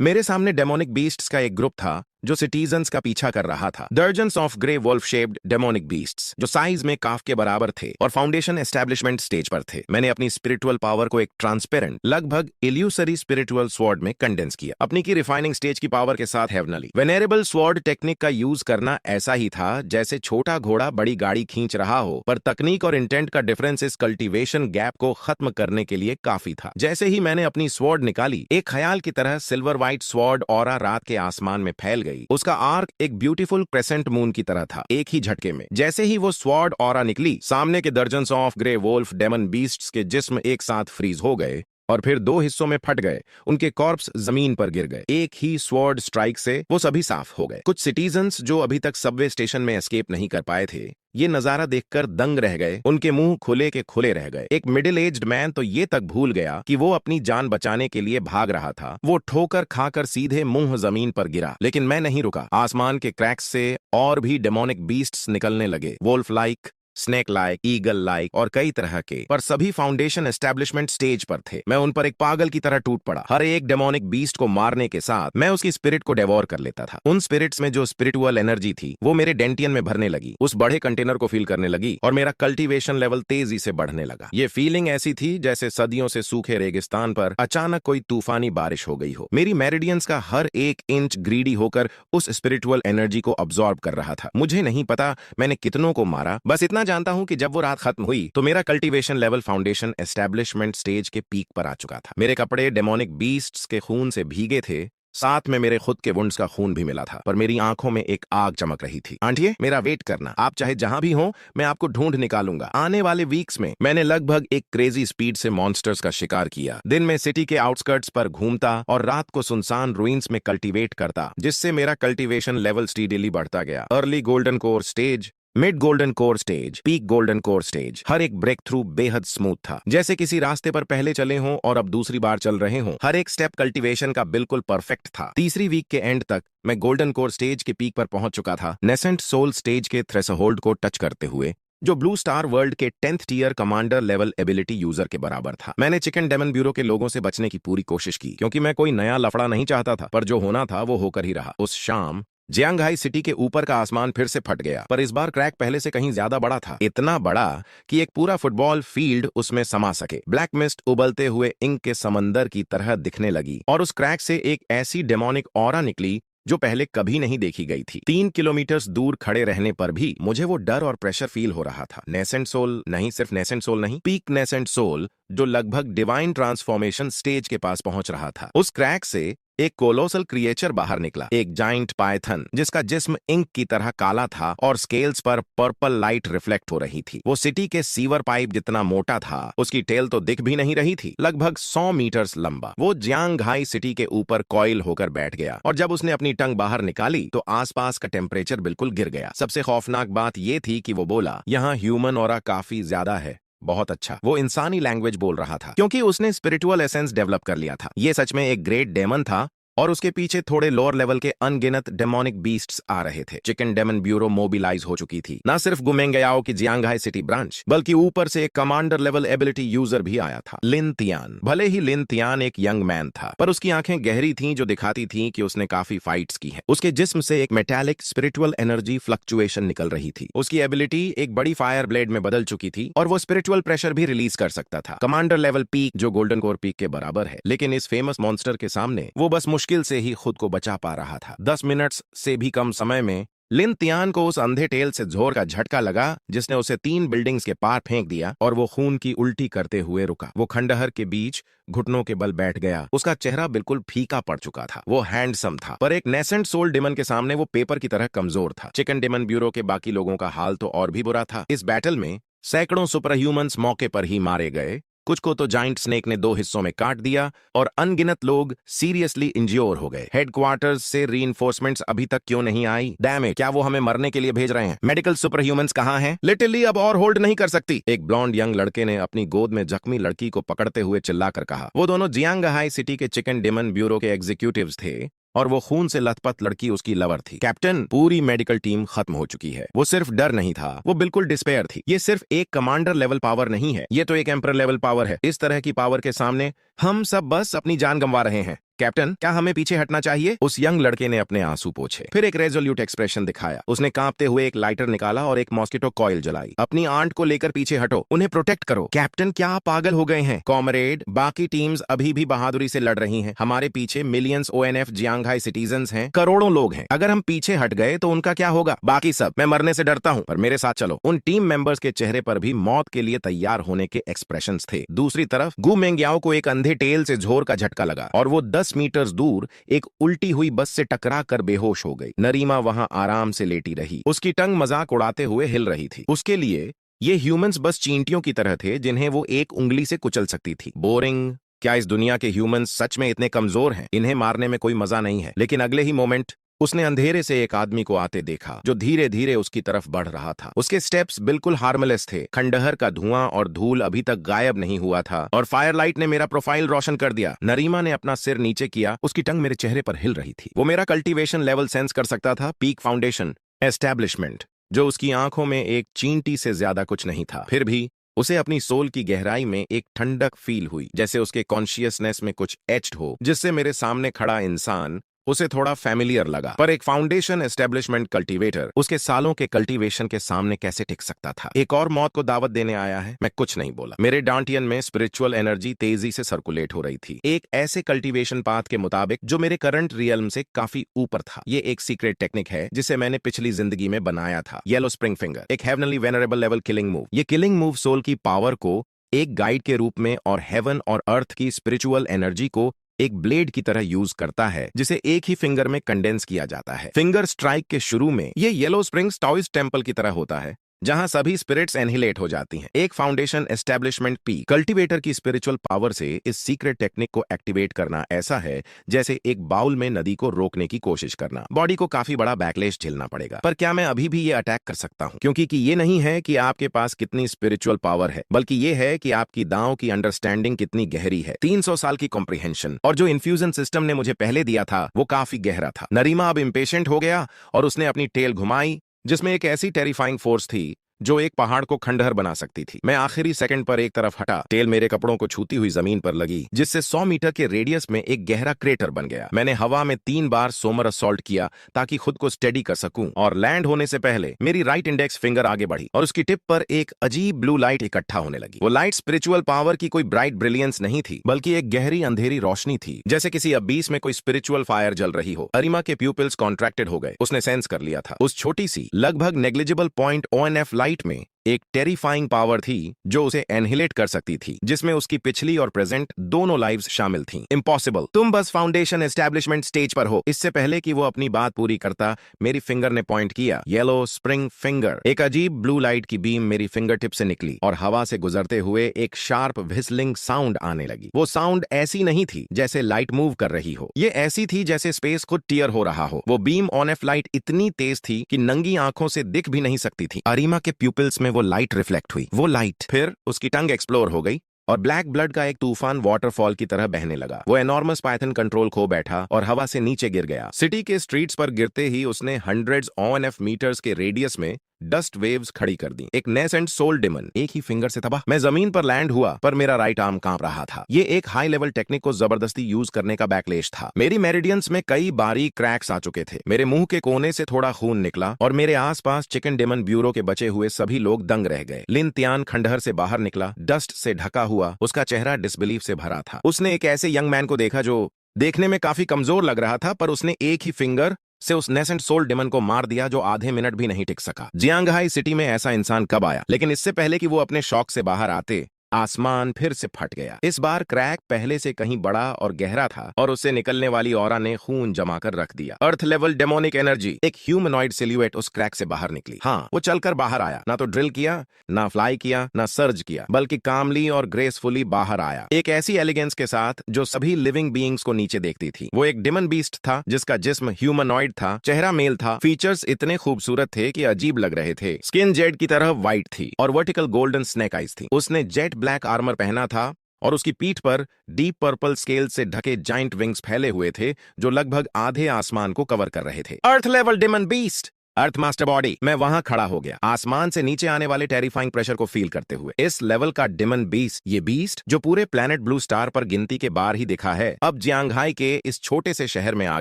मेरे सामने demonic beasts का एक ग्रुप था जो सिटीजन्स का पीछा कर रहा था। Dozens of grey wolf shaped demonic beasts जो साइज में काफ के बराबर थे और फाउंडेशन एस्टेब्लिशमेंट स्टेज पर थे। मैंने अपनी स्पिरिचुअल पावर को एक ट्रांसपेरेंट, लगभग इल्यूसरी स्पिरिचुअल स्वॉर्ड में कंडेंस किया। अपनी की रिफाइनिंग स्टेज की पावर के साथ हेवनली वेनेरेबल स्वॉर्ड टेक्निक का यूज करना ऐसा ही था जैसे छोटा घोड़ा बड़ी गाड़ी खींच रहा हो, पर तकनीक और इंटेंट का डिफरेंस इस कल्टीवेशन गैप को खत्म करने के लिए काफी था। जैसे ही मैंने अपनी स्वॉर्ड निकाली, एक ख्याल की तरह सिल्वर व्हाइट स्वॉर्ड ऑरा रात के आसमान में फैल गई। उसका आर्क एक ब्यूटीफुल क्रेसेंट मून की तरह था। एक ही झटके में जैसे ही वो स्वॉर्ड ऑरा निकली, सामने के dozens of grey wolf demon beasts के जिस्म एक साथ फ्रीज हो गए और फिर दो हिस्सों में फट गए। उनके कॉर्प्स जमीन पर गिर गए। एक ही स्वॉर्ड स्ट्राइक से वो सभी साफ हो गए। कुछ सिटीजन्स जो अभी तक सबवे स्टेशन में एस्केप नहीं कर पाए थे, ये नजारा देखकर दंग रह गए। उनके मुंह खुले के खुले रह गए। एक मिडिल एज्ड मैन तो ये तक भूल गया कि वो अपनी जान बचाने के लिए भाग रहा था। वो ठोकर खाकर सीधे मुंह जमीन पर गिरा, लेकिन मैं नहीं रुका। आसमान के क्रैक्स से और भी डेमोनिक बीस्ट्स निकलने लगे, wolf like, snake like, eagle like और कई तरह के, पर सभी फाउंडेशन एस्टेब्लिशमेंट स्टेज पर थे। मैं उन पर एक पागल की तरह टूट पड़ा। हर एक डेमोनिक बीस्ट को मारने के साथ मैं उसकी स्पिरिट को डेवोर कर लेता था। उन स्पिरिट्स में जो स्पिरिचुअल एनर्जी थी वो मेरे डेंटियन में भरने लगी, उस बड़े कंटेनर को फील करने लगी और मेरा कल्टीवेशन लेवल तेजी से बढ़ने लगा। ये फीलिंग ऐसी थी जैसे सदियों से सूखे रेगिस्तान पर अचानक कोई तूफानी बारिश हो गई हो। मेरी मेरिडियंस का हर एक इंच ग्रीडी होकर उस स्पिरिचुअल एनर्जी को अब्सॉर्ब कर रहा था। मुझे नहीं पता मैंने कितनों को मारा, बस इतना जानता हूं कि जब वो रात खत्म हुई तो मेरा cultivation level foundation establishment stage के पीक पर आ चुका था। मेरे कपड़े डेमोनिक बीस्ट्स के खून से भीगे थे, साथ में मेरे खुद के वुंड्स का खून भी मिला था, पर मेरी आंखों में एक आग चमक रही थी। आंटिये, मेरा वेट करना, आप चाहे जहां भी हो, मैं आपको ढूंढ निकालूंगा। आने वाले वीक्स में मैंने लगभग एक क्रेजी स्पीड से मॉन्स्टर्स का शिकार किया। दिन में सिटी के आउटस्कर्ट्स पर घूमता और रात को सुनसान रुइंस में कल्टीवेट करता, जिससे मेरा कल्टीवेशन लेवल स्टीडीली बढ़ता गया। Early golden core stage, mid golden core stage, peak golden core stage, हर एक ब्रेक थ्रू बेहद स्मूथ था, जैसे किसी रास्ते पर पहले चले हों और अब दूसरी बार चल रहे हों। हर एक स्टेप कल्टीवेशन का बिल्कुल परफेक्ट था। तीसरी वीक के एंड तक मैं गोल्डन कोर स्टेज के पीक पर पहुंच चुका था, नेसेंट सोल स्टेज के थ्रेशोल्ड को टच करते हुए, जो ब्लू स्टार वर्ल्ड के 10th tier commander level ability user के बराबर था। मैंने चिकन डेमन ब्यूरो के लोगों से बचने की पूरी कोशिश की, क्योंकि मैं कोई नया लफड़ा नहीं चाहता था, पर जो होना था वो होकर ही रहा। उस शाम जियांगहाई सिटी के ऊपर का आसमान फिर से फट गया, पर इस बार क्रैक पहले से कहीं ज्यादा बड़ा था। इतना बड़ा कि एक पूरा फुटबॉल फील्ड उसमें समा सके। ब्लैक मिस्ट उबलते हुए इंक के समंदर की तरह दिखने लगी और उस क्रैक से एक ऐसी डेमोनिक ऑरा निकली जो पहले कभी नहीं देखी गई थी। 3 किलोमीटर दूर खड़े रहने पर भी मुझे वो डर और प्रेशर फील हो रहा था। नेसेंट सोल नहीं, सिर्फ नेसेंट सोल नहीं, पीक नेसेंट सोल, जो लगभग डिवाइन ट्रांसफॉर्मेशन स्टेज के पास पहुंच रहा था। उस क्रैक से एक कोलोसल क्रिएचर बाहर निकला, एक जाइंट पाइथन जिसका जिस्म इंक की तरह काला था और स्केल्स पर पर्पल लाइट रिफ्लेक्ट हो रही थी। वो सिटी के सीवर पाइप जितना मोटा था, उसकी टेल तो दिख भी नहीं रही थी, लगभग 100 मीटर्स लंबा। वो जियांगहाई सिटी के ऊपर कॉइल होकर बैठ गया और जब उसने अपनी टंग बाहर निकाली तो आसपास का टेम्परेचर बिल्कुल गिर गया। सबसे खौफनाक बात यह थी कि वो बोला, यहाँ ह्यूमन ऑरा काफी ज्यादा है। बहुत अच्छा, वो इंसानी लैंग्वेज बोल रहा था, क्योंकि उसने स्पिरिचुअल एसेंस डेवलप कर लिया था। ये सच में एक ग्रेट डेमन था और उसके पीछे थोड़े लोअर लेवल के अनगिनत डेमोनिक बीस्ट्स आ रहे थे। चिकन डेमन ब्यूरो मोबिलाइज हो चुकी थी। ना सिर्फ गुमेंगयाओ की जियांगहाई सिटी ब्रांच, बल्कि ऊपर से एक कमांडर लेवल एबिलिटी यूजर भी आया था, लिन तियान। भले ही लिन तियान एक यंग मैन था, पर उसकी आंखें गहरी थीं, जो दिखाती थीं कि उसने काफी फाइट्स की हैं। उसके जिस्म से एक मेटालिक स्पिरिचुअल एनर्जी फ्लक्चुएशन निकल रही थी। उसकी एबिलिटी एक बड़ी फायर ब्लेड में बदल चुकी थी और वो स्पिरिचुअल प्रेशर भी रिलीज कर सकता था। कमांडर लेवल पीक, जो गोल्डन कोर पीक के बराबर है, लेकिन इस फेमस मॉन्स्टर के सामने वो बस मुश्किल से ही खुद को बचा पा रहा था। 10 मिनट्स से भी कम समय में लिन तियान को उस अंधे टेल से जोर का झटका लगा, जिसने उसे 3 बिल्डिंग्स के पार फेंक दिया और वो खून की उल्टी करते हुए रुका। वो खंडहर के बीच घुटनों के बल बैठ गया। उसका चेहरा बिल्कुल फीका पड़ चुका था। वो हैंडसम था, पर एक नेसेंट सोल डेमन के सामने वो पेपर की तरह कमजोर था। चिकन डेमन ब्यूरो के बाकी लोगों का हाल तो और भी बुरा था। इस बैटल में सैकड़ों सुपर ह्यूमंस मौके पर ही मारे गए। कुछ को तो जाइंट स्नेक ने 2 हिस्सों में काट दिया और अनगिनत लोग सीरियसली इंज्योर हो गए। हेडक्वार्टर्स से रीइंफोर्समेंट्स अभी तक क्यों नहीं आई? डैम इट, क्या वो हमें मरने के लिए भेज रहे हैं? मेडिकल सुपर ह्यूमंस कहाँ हैं? लिटिली अब और होल्ड नहीं कर सकती, एक ब्लॉन्ड यंग लड़के ने अपनी गोद में जख्मी लड़की को पकड़ते हुए चिल्लाकर कहा। वो दोनों जियांगहाई सिटी के चिकन डेमन ब्यूरो के एग्जीक्यूटिव्स थे और वो खून से लथपथ लड़की उसकी लवर थी। कैप्टन, पूरी मेडिकल टीम खत्म हो चुकी है। वो सिर्फ डर नहीं था, वो बिल्कुल डिस्पेयर थी। ये सिर्फ एक कमांडर लेवल पावर नहीं है, ये तो एक एम्पर लेवल पावर है। इस तरह की पावर के सामने हम सब बस अपनी जान गंवा रहे हैं। कैप्टन, क्या हमें पीछे हटना चाहिए? उस यंग लड़के ने अपने आंसू पोंछे, फिर एक रेजोल्यूट एक्सप्रेशन दिखाया। उसने कांपते हुए एक लाइटर निकाला और एक मॉस्किटो कॉइल जलाई। अपनी आंट को लेकर पीछे हटो, उन्हें प्रोटेक्ट करो। कैप्टन, क्या आप पागल हो गए हैं? कॉमरेड, बाकी टीम्स अभी भी बहादुरी से लड़ रही हैं। हमारे पीछे मिलियंस ओएनएफ जियांगहाई सिटीजन्स हैं, करोड़ों लोग हैं। अगर हम पीछे हट गए तो उनका क्या होगा? बाकी सब, मैं मरने से डरता हूं, पर मेरे साथ चलो। उन टीम मेंबर्स के चेहरे पर भी मौत के लिए तैयार होने के एक्सप्रेशंस थे। दूसरी तरफ गु मेंग्याओ को एक अंधे टेल से झोर का झटका लगा और वो 10 मीटर दूर एक उल्टी हुई बस से टकरा कर बेहोश हो गई। नरीमा वहां आराम से लेटी रही, उसकी टंग मजाक उड़ाते हुए हिल रही थी। उसके लिए ये ह्यूमंस बस चींटियों की तरह थे जिन्हें वो एक उंगली से कुचल सकती थी। बोरिंग। क्या इस दुनिया के ह्यूमंस सच में इतने कमजोर हैं? इन्हें मारने में कोई मजा नहीं है। लेकिन अगले ही मोमेंट उसने अंधेरे से एक आदमी को आते देखा जो धीरे धीरे उसकी तरफ बढ़ रहा था। उसके स्टेप्स बिल्कुल हार्मलेस थे। खंडहर का धुआं और धूल अभी तक गायब नहीं हुआ था और फायरलाइट ने मेरा प्रोफाइल रोशन कर दिया। नरीमा ने अपना सिर नीचे किया, उसकी टंग मेरे चेहरे पर हिल रही थी। वो मेरा कल्टीवेशन लेवल सेंस कर सकता था। पीक फाउंडेशन एस्टैब्लिशमेंट, जो उसकी आंखों में एक चींटी से ज्यादा कुछ नहीं था। फिर भी उसे अपनी सोल की गहराई में एक ठंडक फील हुई, जैसे उसके कॉन्शियसनेस में कुछ एच्ड हो, जिससे मेरे सामने खड़ा इंसान उसे थोड़ा फैमिलियर लगा। पर एक फाउंडेशन एस्टेब्लिशमेंट कल्टीवेटर उसके सालों के कल्टीवेशन के सामने कैसे टिक सकता था? एक और मौत को दावत देने आया है। मैं कुछ नहीं बोला। मेरे डांटियन में स्पिरिचुअल एनर्जी तेजी से सर्कुलेट हो रही थी, एक ऐसे कल्टीवेशन पाथ के मुताबिक जो मेरे करंट रियल्म से काफी ऊपर था। ये एक सीक्रेट टेक्निक है जिसे मैंने पिछली जिंदगी में बनाया था। येलो स्प्रिंग फिंगर, एक heavenly venerable level killing move. ये किलिंग मूव सोल की पावर को एक गाइड के रूप में और हेवन और अर्थ की स्पिरिचुअल एनर्जी को एक ब्लेड की तरह यूज करता है, जिसे एक ही फिंगर में कंडेंस किया जाता है। फिंगर स्ट्राइक के शुरू में ये येलो स्प्रिंग्स टाओइस्ट टेम्पल की तरह होता है, जहां सभी स्पिरिट्स एनहिलेट हो जाती हैं। एक फाउंडेशन एस्टेब्लिशमेंट पी कल्टीवेटर की स्पिरिचुअल पावर से इस सीक्रेट टेक्निक को एक्टिवेट करना ऐसा है जैसे एक बाउल में नदी को रोकने की कोशिश करना। बॉडी को काफी बड़ा बैकलेश झेलना पड़ेगा, पर क्या मैं अभी भी ये अटैक कर सकता हूं? क्योंकि ये नहीं है कि आपके पास कितनी स्पिरिचुअल पावर है, बल्कि ये है कि आपकी दांव की अंडरस्टैंडिंग कितनी गहरी है। 300 साल की कॉम्प्रिहेंशन और जो इन्फ्यूजन सिस्टम ने मुझे पहले दिया था वो काफी गहरा था। नरीमा अब इम्पेशेंट हो गया और उसने अपनी टेल घुमाई, जिसमें एक ऐसी टेरिफाइंग फोर्स थी जो एक पहाड़ को खंडहर बना सकती थी। मैं आखिरी सेकंड पर एक तरफ हटा, टेल मेरे कपड़ों को छूती हुई जमीन पर लगी, जिससे 100 मीटर के रेडियस में एक गहरा क्रेटर बन गया। मैंने हवा में 3 बार सोमर असॉल्ट किया ताकि खुद को स्टेडी कर सकूं, और लैंड होने से पहले मेरी राइट इंडेक्स फिंगर आगे बढ़ी और उसकी टिप पर एक अजीब ब्लू लाइट इकट्ठा होने लगी। वो लाइट स्पिरिचुअल पावर की कोई ब्राइट ब्रिलियंस नहीं थी, बल्कि एक गहरी अंधेरी रोशनी थी, जैसे किसी अबीस में कोई स्पिरिचुअल फायर जल रही हो। अरिमा के प्यूपिल्स कॉन्ट्रैक्टेड हो गए। उसने सेंस कर लिया था उस छोटी सी लगभग नेग्लिजिबल पॉइंट ओएनएफ लाइट में एक टेरिफाइंग पावर थी जो उसे एनहिलेट कर सकती थी, जिसमें उसकी पिछली और प्रेजेंट दोनों लाइव्स शामिल थीं। इम्पॉसिबल, तुम बस फाउंडेशन एस्टैब्लिशमेंट स्टेज पर हो। इससे पहले कि वो अपनी बात पूरी करता, मेरी फिंगर ने पॉइंट किया। Yellow spring finger. एक अजीब ब्लू लाइट की बीम मेरी फिंगर टिप से निकली और हवा से गुजरते हुए एक शार्प व्हिस्लिंग साउंड आने लगी। वो साउंड ऐसी नहीं थी जैसे लाइट मूव कर रही हो, ये ऐसी थी जैसे स्पेस खुद टीयर हो रहा हो। वो बीम ऑन एफ लाइट इतनी तेज थी कि नंगी आंखों से दिख भी नहीं सकती थी। अरिमा के प्यूपिल्स में वो लाइट रिफ्लेक्ट हुई। वो लाइट, फिर उसकी टंग एक्सप्लोर हो गई और ब्लैक ब्लड का एक तूफान वाटरफॉल की तरह बहने लगा। वो एनॉर्मस पाइथन कंट्रोल खो बैठा और हवा से नीचे गिर गया। सिटी के स्ट्रीट्स पर गिरते ही उसने हंड्रेड्स ONF मीटर्स के रेडियस में डस्ट वेव्स खड़ी कर दी। एक नेसेंट सोल डिमन एक ही फिंगर से तबाह। मैं जमीन पर लैंड हुआ, पर मेरा राइट आर्म कांप रहा था। ये एक हाई लेवल टेक्निक को जबरदस्ती यूज करने का बैकलेश था। मेरी मेरिडियंस में कई बारीक क्रैक्स आ चुके थे। मेरे मुंह के कोने से थोड़ा खून निकला और मेरे आसपास चिकन डिमन ब्यूरो के बचे हुए सभी लोग दंग रह गए। लिन तियान खंडहर से बाहर निकला, डस्ट से ढका हुआ। उसका चेहरा डिसबिलीफ से भरा था। उसने एक ऐसे यंग मैन को देखा जो देखने में काफी कमजोर लग रहा था, पर उसने एक ही फिंगर से उस नेसेंट सोल डिमन को मार दिया जो आधे मिनट भी नहीं टिक सका। जियांगहाई सिटी में ऐसा इंसान कब आया? लेकिन इससे पहले कि वो अपने शौक से बाहर आते, आसमान फिर से फट गया। इस बार क्रैक पहले से कहीं बड़ा और गहरा था और उससे निकलने वाली ऑरा ने खून जमा कर रख दिया। अर्थ लेवल डेमोनिक एनर्जी, एक ह्यूमनॉइड सिल्यूएट उस क्रैक से बाहर निकली। हाँ, वो चलकर बाहर आया। ना तो ड्रिल किया, ना फ्लाई किया, ना सर्ज किया, बल्कि कामली और ग्रेसफुली बाहर आया, एक ऐसी एलिगेंस के साथ जो सभी लिविंग बीइंग्स को नीचे देखती थी। वो एक डिमन बीस्ट था जिसका जिस्म ह्यूमनॉइड था, चेहरा मेल था, फीचर्स इतने खूबसूरत थे कि अजीब लग रहे थे। स्किन जेड की तरह व्हाइट थी और वर्टिकल गोल्डन स्नेक आइज थी। उसने जेट ब्लैक आर्मर पहना था और उसकी पीठ पर डीप पर्पल स्केल से ढके जाइंट विंग्स फैले हुए थे जो लगभग आधे आसमान को कवर कर रहे थे। Earth level demon beast. Earth master body. मैं वहां खड़ा हो गया, आसमान से नीचे आने वाले टेरिफाइंग प्रेशर को फील करते हुए। इस लेवल का डिमन बीस्ट, ये बीस्ट जो पूरे प्लेनेट ब्लू स्टार पर गिनती के बाहर ही दिखा है, अब जियांगहाई के इस छोटे से शहर में आ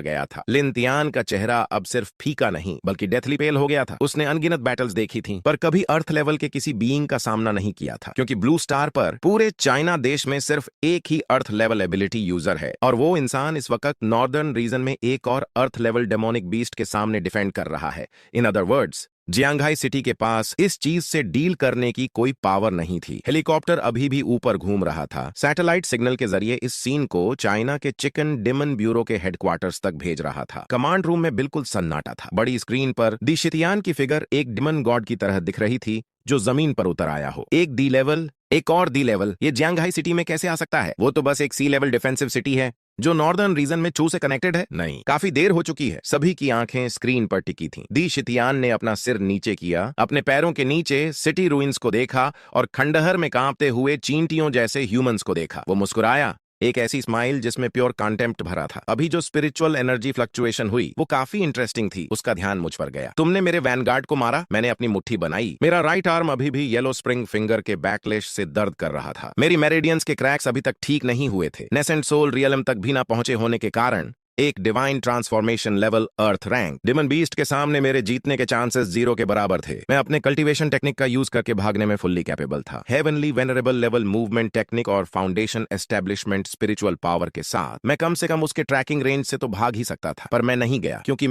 गया था। लिन तियान का चेहरा अब सिर्फ फीका नहीं बल्कि डेथली पेल हो गया था। उसने अनगिनत बैटल्स देखी थी पर कभी अर्थ लेवल के किसी बीइंग का सामना नहीं किया था, क्योंकि ब्लू स्टार पर पूरे चाइना देश में सिर्फ एक ही अर्थ लेवल एबिलिटी यूजर है, और वो इंसान इस वक्त नॉर्दर्न रीजन में एक और अर्थ लेवल डेमोनिक बीस्ट के सामने डिफेंड कर रहा है। इन अदर वर्ड्स, जियांगहाई सिटी के पास इस चीज से डील करने की कोई पावर नहीं थी। हेलीकॉप्टर अभी भी ऊपर घूम रहा था, सैटेलाइट सिग्नल के जरिए इस सीन को चाइना के चिकन डिमन ब्यूरो के हेडक्वार्टर्स तक भेज रहा था। कमांड रूम में बिल्कुल सन्नाटा था। बड़ी स्क्रीन पर दी शितियान की फिगर एक डिमन गॉड की तरह दिख रही थी जो जमीन पर उतर आया हो। एक दी लेवल, एक और दी लेवल, ये जियांगहाई सिटी में कैसे आ सकता है? वो तो बस एक सी लेवल डिफेंसिव सिटी है जो नॉर्दर्न रीजन में चू से कनेक्टेड है। नहीं, काफी देर हो चुकी है। सभी की आंखें स्क्रीन पर टिकी थीं। दी शितियान ने अपना सिर नीचे किया, अपने पैरों के नीचे सिटी रूइंस को देखा और खंडहर में कांपते हुए चींटियों जैसे ह्यूमंस को देखा। वो मुस्कुराया, एक ऐसी स्माइल जिसमें प्योर कॉन्टेम्प्ट भरा था। अभी जो स्पिरिचुअल एनर्जी फ्लक्चुएशन हुई वो काफी इंटरेस्टिंग थी। उसका ध्यान मुझ पर गया। तुमने मेरे वैनगार्ड को मारा। मैंने अपनी मुट्ठी बनाई। मेरा राइट आर्म अभी भी येलो स्प्रिंग फिंगर के बैकलेश से दर्द कर रहा था। मेरी मेरिडियंस के क्रैक्स अभी तक ठीक नहीं हुए थे। नेसेंट सोल रियलम तक भी ना पहुंचे होने के कारण एक डिवाइन ट्रांसफॉर्मेशन लेवल अर्थ रैंक डिमन बीस्ट के सामने मेरे जीतने के चांसेस 0 के बराबर थे। मैं अपने कल्टीवेशन टेक्निक का यूज करके भागने में फुल्ली कैपेबल था। Heavenly venerable level movement technique और फाउंडेशन एस्टेब्लिशमेंट स्पिरिचुअल पावर के साथ मैं कम से कम उसके ट्रैकिंग रेंज से तो भाग ही सकता था। पर मैं नहीं गया क्योंकि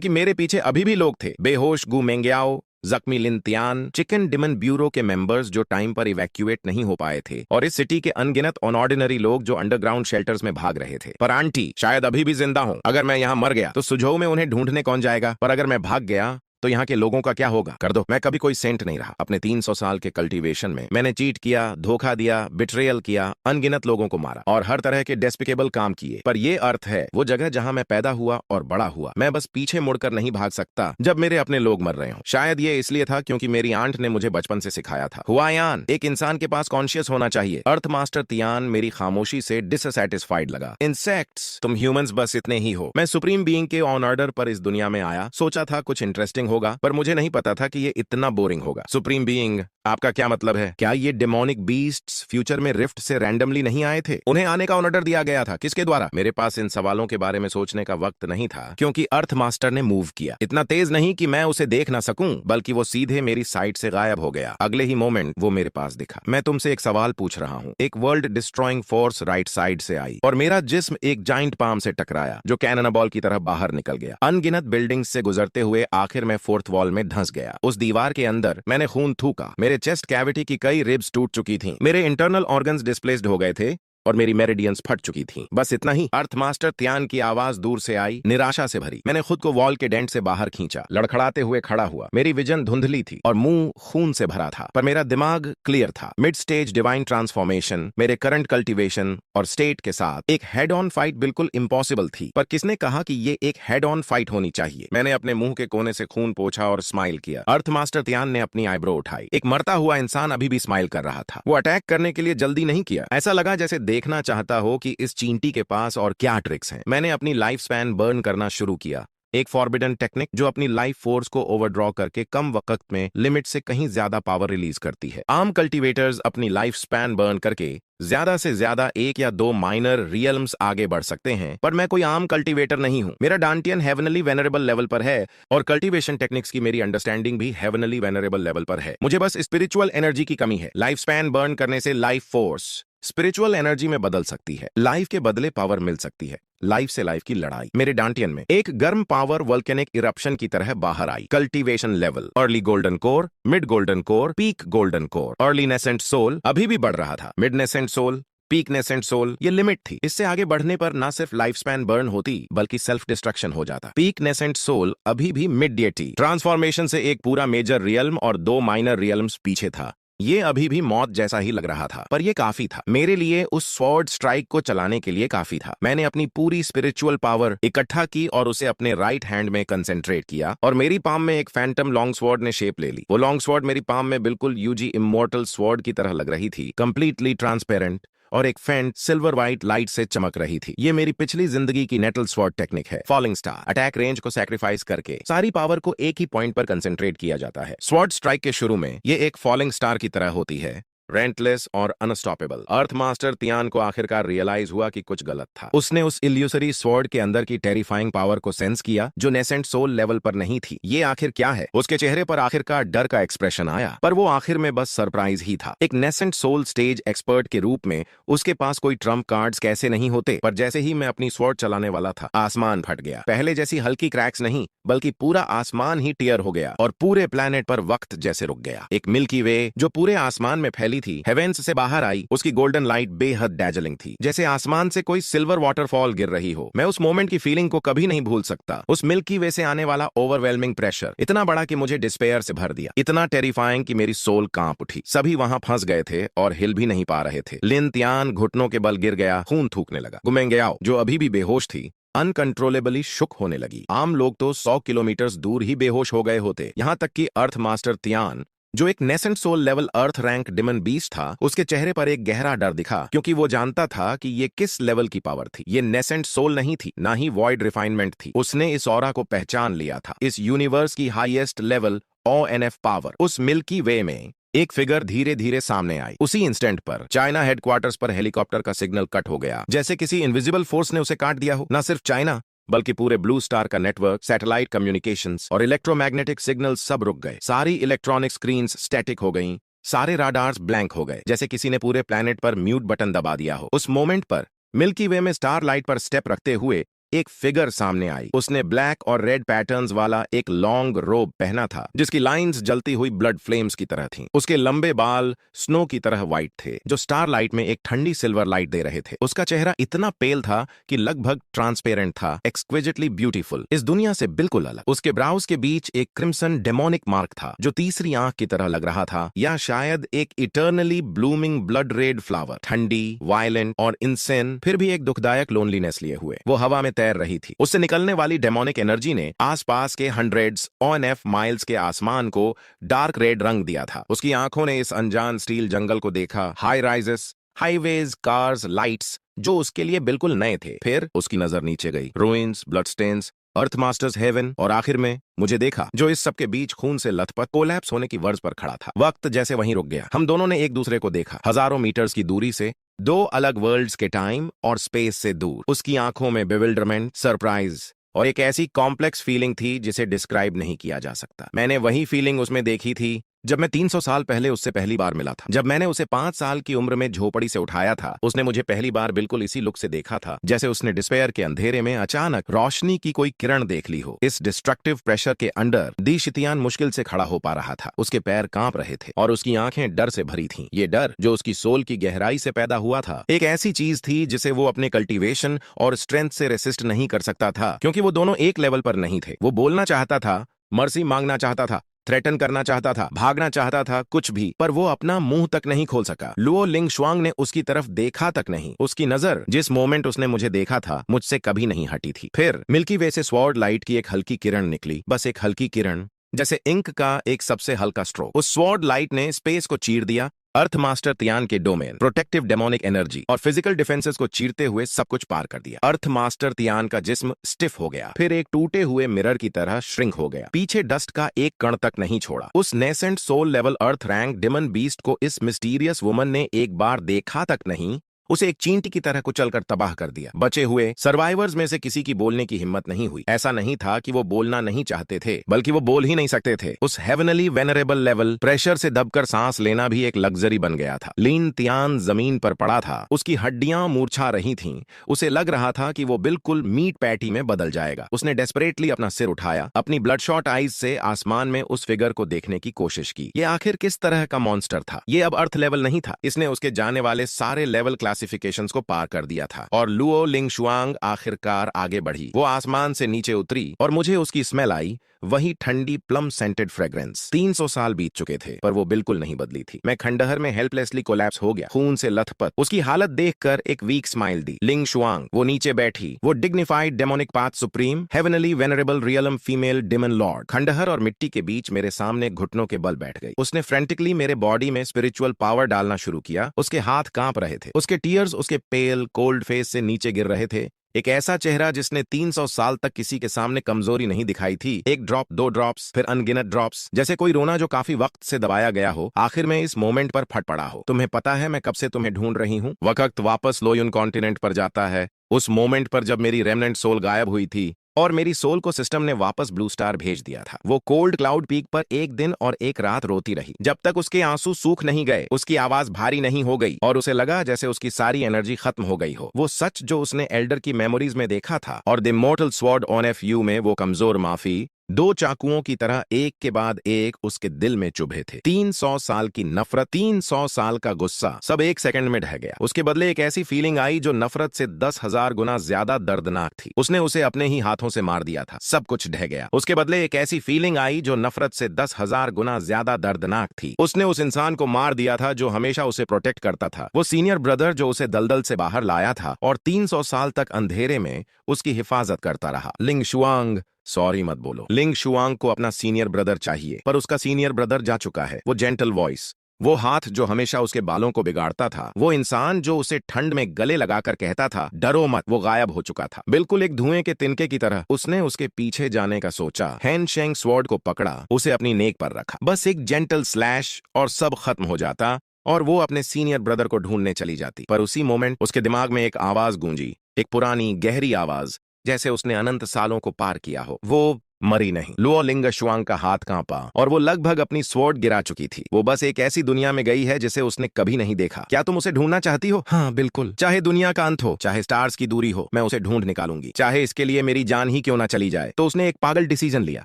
मेरे पीछे अभी भी लोग थे। बेहोश गु मेंग्याओ, जख्मी लिन तियान, चिकन डिमन ब्यूरो के मेंबर्स जो टाइम पर इवैक्यूएट नहीं हो पाए थे, और इस सिटी के अनगिनत अनऑर्डिनरी लोग जो अंडरग्राउंड शेल्टर्स में भाग रहे थे। पर आंटी शायद अभी भी जिंदा हूं। अगर मैं यहां मर गया तो सुझोऊ में उन्हें ढूंढने कौन जाएगा? पर अगर मैं भाग गया तो यहाँ के लोगों का क्या होगा? कर दो। मैं कभी कोई सेंट नहीं रहा। अपने 300 साल के कल्टीवेशन में मैंने चीट किया, धोखा दिया, बिट्रेयल किया, अनगिनत लोगों को मारा और हर तरह के डेस्पिकेबल काम किए। पर ये अर्थ है वो जगह जहां मैं पैदा हुआ और बड़ा हुआ। मैं बस पीछे मुड़कर नहीं भाग सकता जब मेरे अपने लोग मर रहे हों। शायद ये इसलिए था क्योंकि मेरी आंट ने मुझे बचपन से सिखाया था, हुआयान, एक इंसान के पास कॉन्शियस होना चाहिए। अर्थ मास्टर तियान मेरी खामोशी से डिससैटिस्फाइड लगा। इंसेक्ट्स, तुम ह्यूमंस बस इतने ही हो। मैं सुप्रीम बीइंग के ऑन ऑर्डर पर इस दुनिया में आया, सोचा था कुछ इंटरेस्टिंग होगा, पर मुझे नहीं पता था कि ये इतना बोरिंग होगा। सुप्रीम बीइंग, आपका क्या मतलब है? क्या ये डेमोनिक बीस्ट्स फ्यूचर में रिफ्ट से रैंडमली नहीं आए थे? उन्हें आने का ऑर्डर दिया गया था, किसके द्वारा? मेरे पास इन सवालों के बारे में सोचने का वक्त नहीं था क्योंकि अर्थ मास्टर ने मूव किया। इतना तेज नहीं कि मैं उसे देख ना सकूं, बल्कि वो सीधे मेरी साइड से गायब हो गया। अगले ही मोमेंट वो मेरे पास दिखा। मैं तुमसे एक सवाल पूछ रहा हूं। एक world destroying force right side से आई और मेरा जिस्म एक जाइंट पाम से टकराया जो कैनन बॉल की तरह बाहर निकल गया। अनगिनत बिल्डिंग्स से गुजरते हुए आखिर में फोर्थ वॉल में धंस गया। उस दीवार के अंदर मैंने खून थूका। मेरे चेस्ट कैविटी की कई रिब्स टूट चुकी थीं। मेरे इंटरनल ऑर्गन्स डिस्प्लेस्ड हो गए थे और मेरी मेरिडियंस फट चुकी थीं। बस इतना ही। अर्थ मास्टर तियान की आवाज दूर से आई, निराशा से भरी। मैंने खुद को वॉल के डेंट से बाहर खींचा, लड़खड़ाते हुए खड़ा हुआ। मेरी विजन धुंधली थी और मुंह खून से भरा था, पर मेरा दिमाग क्लियर था। मिड स्टेज डिवाइन ट्रांसफॉर्मेशन मेरे करंट कल्टीवेशन और स्टेट के साथ एक हेड ऑन फाइट बिल्कुल इम्पॉसिबल थी। पर किसने कहा कि ये एक हेड ऑन फाइट होनी चाहिए? मैंने अपने मुंह के कोने से खून पोंछा और स्माइल किया। अर्थ मास्टर तियान ने अपनी आईब्रो उठाई। एक मरता हुआ इंसान अभी भी स्माइल कर रहा था। वो अटैक करने के लिए जल्दी नहीं किया। ऐसा लगा जैसे देखना चाहता हो कि इस चींटी के पास और क्या ट्रिक्स हैं। मैंने अपनी लाइफ स्पैन बर्न करना शुरू किया, एक फॉरबिडन टेक्निक जो अपनी लाइफ फोर्स को ओवरड्रॉ करके कम वक्त में लिमिट से कहीं ज्यादा पावर रिलीज करती है। आम कल्टीवेटर्स अपनी लाइफ स्पैन बर्न करके ज्यादा से ज्यादा 1 या 2 माइनर रियल्म्स आगे बढ़ सकते हैं, पर मैं कोई आम कल्टीवेटर नहीं हूं। मेरा डांटियन हेवनली वेनरेबल लेवल पर है और कल्टीवेशन टेक्निक्स की मेरी अंडरस्टैंडिंग भी हेवनली वेनरेबल लेवल पर है। मुझे बस स्पिरिचुअल एनर्जी की कमी है। लाइफ स्पैन बर्न करने से लाइफ फोर्स स्पिरिचुअल एनर्जी में बदल सकती है। लाइफ के बदले पावर मिल सकती है। लाइफ से लाइफ की लड़ाई मेरे डांटियन में एक गर्म पावर वोल्केनिक इरप्शन की तरह बाहर आई। Cultivation level, early golden core, mid golden core, peak golden core. Early nascent soul अभी भी बढ़ रहा था। Mid nascent soul, peak nascent soul, ये लिमिट थी। इससे आगे बढ़ने पर ना सिर्फ लाइफ स्पैन बर्न होती बल्कि सेल्फ डिस्ट्रक्शन हो जाता। पीक नेसेंट सोल अभी भी मिड डेटी ट्रांसफॉर्मेशन से एक पूरा मेजर रियल्म और 2 माइनर रियल्म्स पीछे था। ये अभी भी मौत जैसा ही लग रहा था, पर ये काफी था मेरे लिए। उस स्वॉर्ड स्ट्राइक को चलाने के लिए काफी था। मैंने अपनी पूरी स्पिरिचुअल पावर इकट्ठा की और उसे अपने राइट हैंड में कंसेंट्रेट किया और मेरी पाम में एक फैंटम लॉन्ग स्वॉर्ड ने शेप ले ली। वो लॉन्ग स्वॉर्ड मेरी पाम में बिल्कुल यूजी इमोर्टल स्वॉर्ड की तरह लग रही थी, कंप्लीटली ट्रांसपेरेंट और एक फेंट सिल्वर व्हाइट लाइट से चमक रही थी। ये मेरी पिछली जिंदगी की नेटल स्वॉर्ड टेक्निक है। फॉलिंग स्टार अटैक रेंज को सैक्रिफाइस करके सारी पावर को एक ही पॉइंट पर कंसेंट्रेट किया जाता है। स्वॉर्ड स्ट्राइक के शुरू में ये एक फॉलिंग स्टार की तरह होती है, रेंटलेस और अनस्टॉपेबल। अर्थ मास्टर तियान को आखिरकार रियलाइज हुआ कि कुछ गलत था। उसने उस इल्यूसरी स्वॉर्ड के अंदर की टेरिफाइंग पावर को सेंस किया जो नेसेंट सोल लेवल पर नहीं थी। ये आखिर क्या है? उसके चेहरे पर आखिरकार डर का एक्सप्रेशन आया, पर वो आखिर में बस सरप्राइज ही था। एक नेसेंट सोल स्टेज एक्सपर्ट के रूप में उसके पास कोई ट्रम्प कार्ड्स कैसे नहीं होते, पर जैसे ही मैं अपनी स्वॉर्ड चलाने वाला था, आसमान फट गया। पहले जैसी हल्की क्रैक्स नहीं, बल्कि पूरा आसमान ही टियर हो गया और पूरे प्लेनेट पर वक्त जैसे रुक गया। एक मिल्की वे जो पूरे आसमान में फैली थी, हेवेंस से बाहर आई। उसकी गोल्डन लाइट बेहद डैजलिंग थी, जैसे आसमान से कोई सिल्वर वाटरफॉल गिर रही हो। मैं उस मोमेंट की फीलिंग को कभी नहीं भूल सकता। उस मिल्की वे से आने वाला ओवरवेलमिंग प्रेशर इतना बड़ा कि मुझे डिस्पेयर से भर दिया, इतना टेरिफाइंग कि मेरी सोल कांप उठी। सभी वहां फंस गए थे और हिल भी नहीं पा रहे थे। लिन तियान घुटनों के बल गिर गया, खून थूकने लगा। गुमेंग्याओ जो अभी भी बेहोश थी, अनकंट्रोलेबली शुक होने लगी। आम लोग तो 100 किलोमीटर दूर ही बेहोश हो गए होते। यहां तक कि अर्थ मास्टर तियान, जो एक नेसेंट सोल लेवल अर्थ रैंक डिमन बीस्ट था, उसके चेहरे पर एक गहरा डर दिखा, क्योंकि वो जानता था कि ये किस लेवल की पावर थी। ये नेसेंट सोल नहीं थी, ना ही वॉइड रिफाइनमेंट थी। उसने इस ऑरा को पहचान लिया था, इस यूनिवर्स की हाईएस्ट लेवल ONF पावर। उस मिल्की वे में एक फिगर धीरे धीरे सामने आई। उसी इंस्टेंट पर चाइना हेडक्वार्टर्स पर हेलीकॉप्टर का सिग्नल कट हो गया, जैसे किसी इनविजिबल फोर्स ने उसे काट दिया हो। न सिर्फ चाइना, बल्कि पूरे ब्लू स्टार का नेटवर्क, सैटेलाइट कम्युनिकेशंस और इलेक्ट्रोमैग्नेटिक सिग्नल्स सब रुक गए। सारी इलेक्ट्रॉनिक स्क्रीन्स स्टैटिक हो गईं, सारे राडार्स ब्लैंक हो गए, जैसे किसी ने पूरे प्लेनेट पर म्यूट बटन दबा दिया हो। उस मोमेंट पर मिल्की वे में स्टार लाइट पर स्टेप रखते हुए एक फिगर सामने आई। उसने ब्लैक और रेड पैटर्न्स वाला एक लॉन्ग रोब पहना था, जिसकी लाइंस जलती हुई ब्लड फ्लेम्स की तरह थीं। उसके लंबे बाल स्नो की तरह व्हाइट थे, जो स्टार लाइट में एक ठंडी सिल्वर लाइट दे रहे थे। उसका चेहरा इतना पेल था कि लगभग ट्रांसपेरेंट था, एक्सक्विजिटली ब्यूटीफुल, इस दुनिया से बिल्कुल अलग। उसके ब्राउज के बीच एक क्रिम्सन डेमोनिक मार्क था, जो तीसरी आंख की तरह लग रहा था, या शायद एक eternally blooming blood red flower. ठंडी, वायलेंट और इंसेन, फिर भी एक दुखदायक लोनलीनेस लिए हुए वो हवा में तैर रही थी। उससे निकलने वाली डेमोनिक एनर्जी ने आसपास के हंड्रेड्स ONF माइल्स के आसमान को डार्क रेड रंग दिया था। उसकी आंखों ने इस अनजान स्टील जंगल को देखा, high rises, highways, cars, lights, जो उसके लिए बिल्कुल नए थे। फिर उसकी नजर नीचे गई, रूइंस, ब्लडस्टेन्स, अर्थ मास्टर्स हेवन, और आखिर में मुझे देखा, जो इस सब के बीच खून से लथपथ कोलैप्स होने की वर्ज पर खड़ा था। वक्त जैसे वहीं रुक गया। हम दोनों ने एक दूसरे को देखा, हजारों मीटर्स की दूरी से, दो अलग वर्ल्ड्स के टाइम और स्पेस से दूर। उसकी आंखों में बेविल्डरमेंट, सरप्राइज और एक ऐसी कॉम्प्लेक्स फीलिंग थी जिसे डिस्क्राइब नहीं किया जा सकता। मैंने वही फीलिंग उसमें देखी थी जब मैं 300 साल पहले उससे पहली बार मिला था। जब मैंने उसे 5 साल की उम्र में झोपड़ी से उठाया था, उसने मुझे पहली बार बिल्कुल इसी लुक से देखा था, जैसे उसने डिस्पेयर के अंधेरे में अचानक रोशनी की कोई किरण देख ली हो। इस डिस्ट्रक्टिव प्रेशर के अंडर दी शितियान मुश्किल से खड़ा हो पा रहा था। उसके पैर कांप रहे थे और उसकी आंखें डर से भरी थीं। ये डर, जो उसकी सोल की गहराई से पैदा हुआ था, एक ऐसी चीज थी जिसे वो अपने कल्टीवेशन और स्ट्रेंथ से रेसिस्ट नहीं कर सकता था, क्योंकि वो दोनों एक लेवल पर नहीं थे। वो बोलना चाहता था, मर्सी मांगना चाहता था, थ्रेटन करना चाहता था, भागना चाहता था, कुछ भी, पर वो अपना मुंह तक नहीं खोल सका। लुओ लिंगशुआंग ने उसकी तरफ देखा तक नहीं। उसकी नजर जिस मोमेंट उसने मुझे देखा था, मुझसे कभी नहीं हटी थी। फिर मिल्की वे से स्वॉर्ड लाइट की एक हल्की किरण निकली, बस एक हल्की किरण, जैसे इंक का एक सबसे हल्का स्ट्रोक। उस स्वॉर्ड लाइट ने स्पेस को चीर दिया, अर्थ मास्टर तियान के डोमेन, प्रोटेक्टिव डेमोनिक एनर्जी और फिजिकल डिफेंसेस को चीरते हुए सब कुछ पार कर दिया। अर्थ मास्टर तियान का जिस्म स्टिफ हो गया, फिर एक टूटे हुए मिरर की तरह श्रिंक हो गया, पीछे डस्ट का एक कण तक नहीं छोड़ा। उस नेसेंट सोल लेवल अर्थ रैंक डिमन बीस्ट को इस मिस्टीरियस वुमन ने एक बार देखा तक नहीं, उसे एक चींटी की तरह कुचलकर तबाह कर दिया। बचे हुए सर्वाइवर्स में से किसी की बोलने की हिम्मत नहीं हुई। ऐसा नहीं था कि वो बोलना नहीं चाहते थे, बल्कि वो बोल ही नहीं सकते थे। उस हेवनली वेनरेबल लेवल प्रेशर से दबकर सांस लेना भी एक लग्जरी बन गया था। लीन तियान जमीन पर पड़ा था, उसकी हड्डियां मूर्छा रही थीं। उसे लग रहा था कि वो बिल्कुल मीट पैटी में बदल जाएगा। उसने डेस्परेटली अपना सिर उठाया, अपनी ब्लडशॉट आईज से आसमान में उस फिगर को देखने की कोशिश की। ये आखिर किस तरह का मॉन्स्टर था? ये अब अर्थ लेवल नहीं था, इसने उसके जाने वाले सारे लेवल क्लासिफिकेशंस को पार कर दिया था। और लुओ लिंगशुआंग आखिरकार आगे बढ़ी। वो आसमान से नीचे उतरी और मुझे उसकी स्मेल आई, वही ठंडी प्लम सेंटेड फ्रेग्रेंस। 300 साल बीत चुके थे पर वो बिल्कुल नहीं बदली थी। मैं खंडहर में हेल्पलेसली कोलैप्स हो गया, खून से लथपथ। उसकी हालत देखकर एक वीक स्माइल दी। लिंग शुआंग वो नीचे बैठी, वो dignified demonic path supreme heavenly venerable realm female demon lord खंडहर और मिट्टी के बीच मेरे सामने घुटनों के बल बैठ गई। उसने फ्रेंटिकली मेरे बॉडी में स्पिरिचुअल पावर डालना शुरू किया। उसके हाथ कांप रहे थे, उसके टीयर्स उसके पेल कोल्ड फेस से नीचे गिर रहे थे। एक ऐसा चेहरा जिसने 300 साल तक किसी के सामने कमजोरी नहीं दिखाई थी। एक ड्रॉप, 2 ड्रॉप्स, फिर अनगिनत ड्रॉप्स, जैसे कोई रोना जो काफी वक्त से दबाया गया हो, आखिर में इस मोमेंट पर फट पड़ा हो। तुम्हें पता है मैं कब से तुम्हें ढूंढ रही हूँ। वक्त वापस लोयुन कॉन्टिनेंट पर जाता है, उस मोमेंट पर जब मेरी रेमनेंट सोल गायब हुई थी और मेरी सोल को सिस्टम ने वापस ब्लू स्टार भेज दिया था। वो कोल्ड क्लाउड पीक पर एक दिन और एक रात रोती रही, जब तक उसके आंसू सूख नहीं गए, उसकी आवाज भारी नहीं हो गई और उसे लगा जैसे उसकी सारी एनर्जी खत्म हो गई हो। वो सच जो उसने एल्डर की मेमोरीज में देखा था और the immortal sword on FU में वो कमजोर माफी 2 चाकुओं की तरह एक के बाद एक उसके दिल में चुभे थे। 300 साल की नफरत, 300 साल का गुस्सा, सब एक सेकंड में ढह गया। उसके बदले एक ऐसी फीलिंग आई जो नफरत से 10,000 गुना ज्यादा दर्दनाक थी। उसने उसे अपने ही हाथों से मार दिया था, सब कुछ ढह गया। उसके बदले एक ऐसी फीलिंग आई जो नफरत से 10,000 गुना ज्यादा दर्दनाक थी। उसने उस इंसान को मार दिया था जो हमेशा उसे प्रोटेक्ट करता था, वो सीनियर ब्रदर जो उसे दलदल से बाहर लाया था और 300 साल तक अंधेरे में उसकी हिफाजत करता रहा। लिंग शुआंग, सॉरी मत बोलो। लिंग शुआंग को अपना सीनियर ब्रदर चाहिए, पर उसका सीनियर ब्रदर जा चुका है। वो जेंटल वॉइस, वो हाथ जो हमेशा उसके बालों को बिगाड़ता था, वो इंसान जो उसे ठंड में गले लगाकर कहता था डरो मत, वो गायब हो चुका था, बिल्कुल एक धुएं के तिनके की तरह। उसने उसके पीछे जाने का सोचा, हैन शेंग स्वॉर्ड को पकड़ा, उसे अपनी नेक पर रखा, बस एक जेंटल स्लैश और सब खत्म हो जाता और वो अपने सीनियर ब्रदर को ढूंढने चली जाती। पर उसी मोमेंट उसके दिमाग में एक आवाज गूंजी, एक पुरानी गहरी आवाज, जैसे उसने अनंत सालों को पार किया हो। वो मरी नहीं। लुओ लिंग शुआंग का हाथ कांपा और वो लगभग अपनी स्वॉर्ड गिरा चुकी थी। वो बस एक ऐसी दुनिया में गई है जिसे उसने कभी नहीं देखा। क्या तुम उसे ढूंढना चाहती हो? हाँ बिल्कुल, चाहे दुनिया का अंत हो, चाहे स्टार्स की दूरी हो, मैं उसे ढूंढ निकालूंगी, चाहे इसके लिए मेरी जान ही क्यों ना चली जाए। तो उसने एक पागल डिसीजन लिया।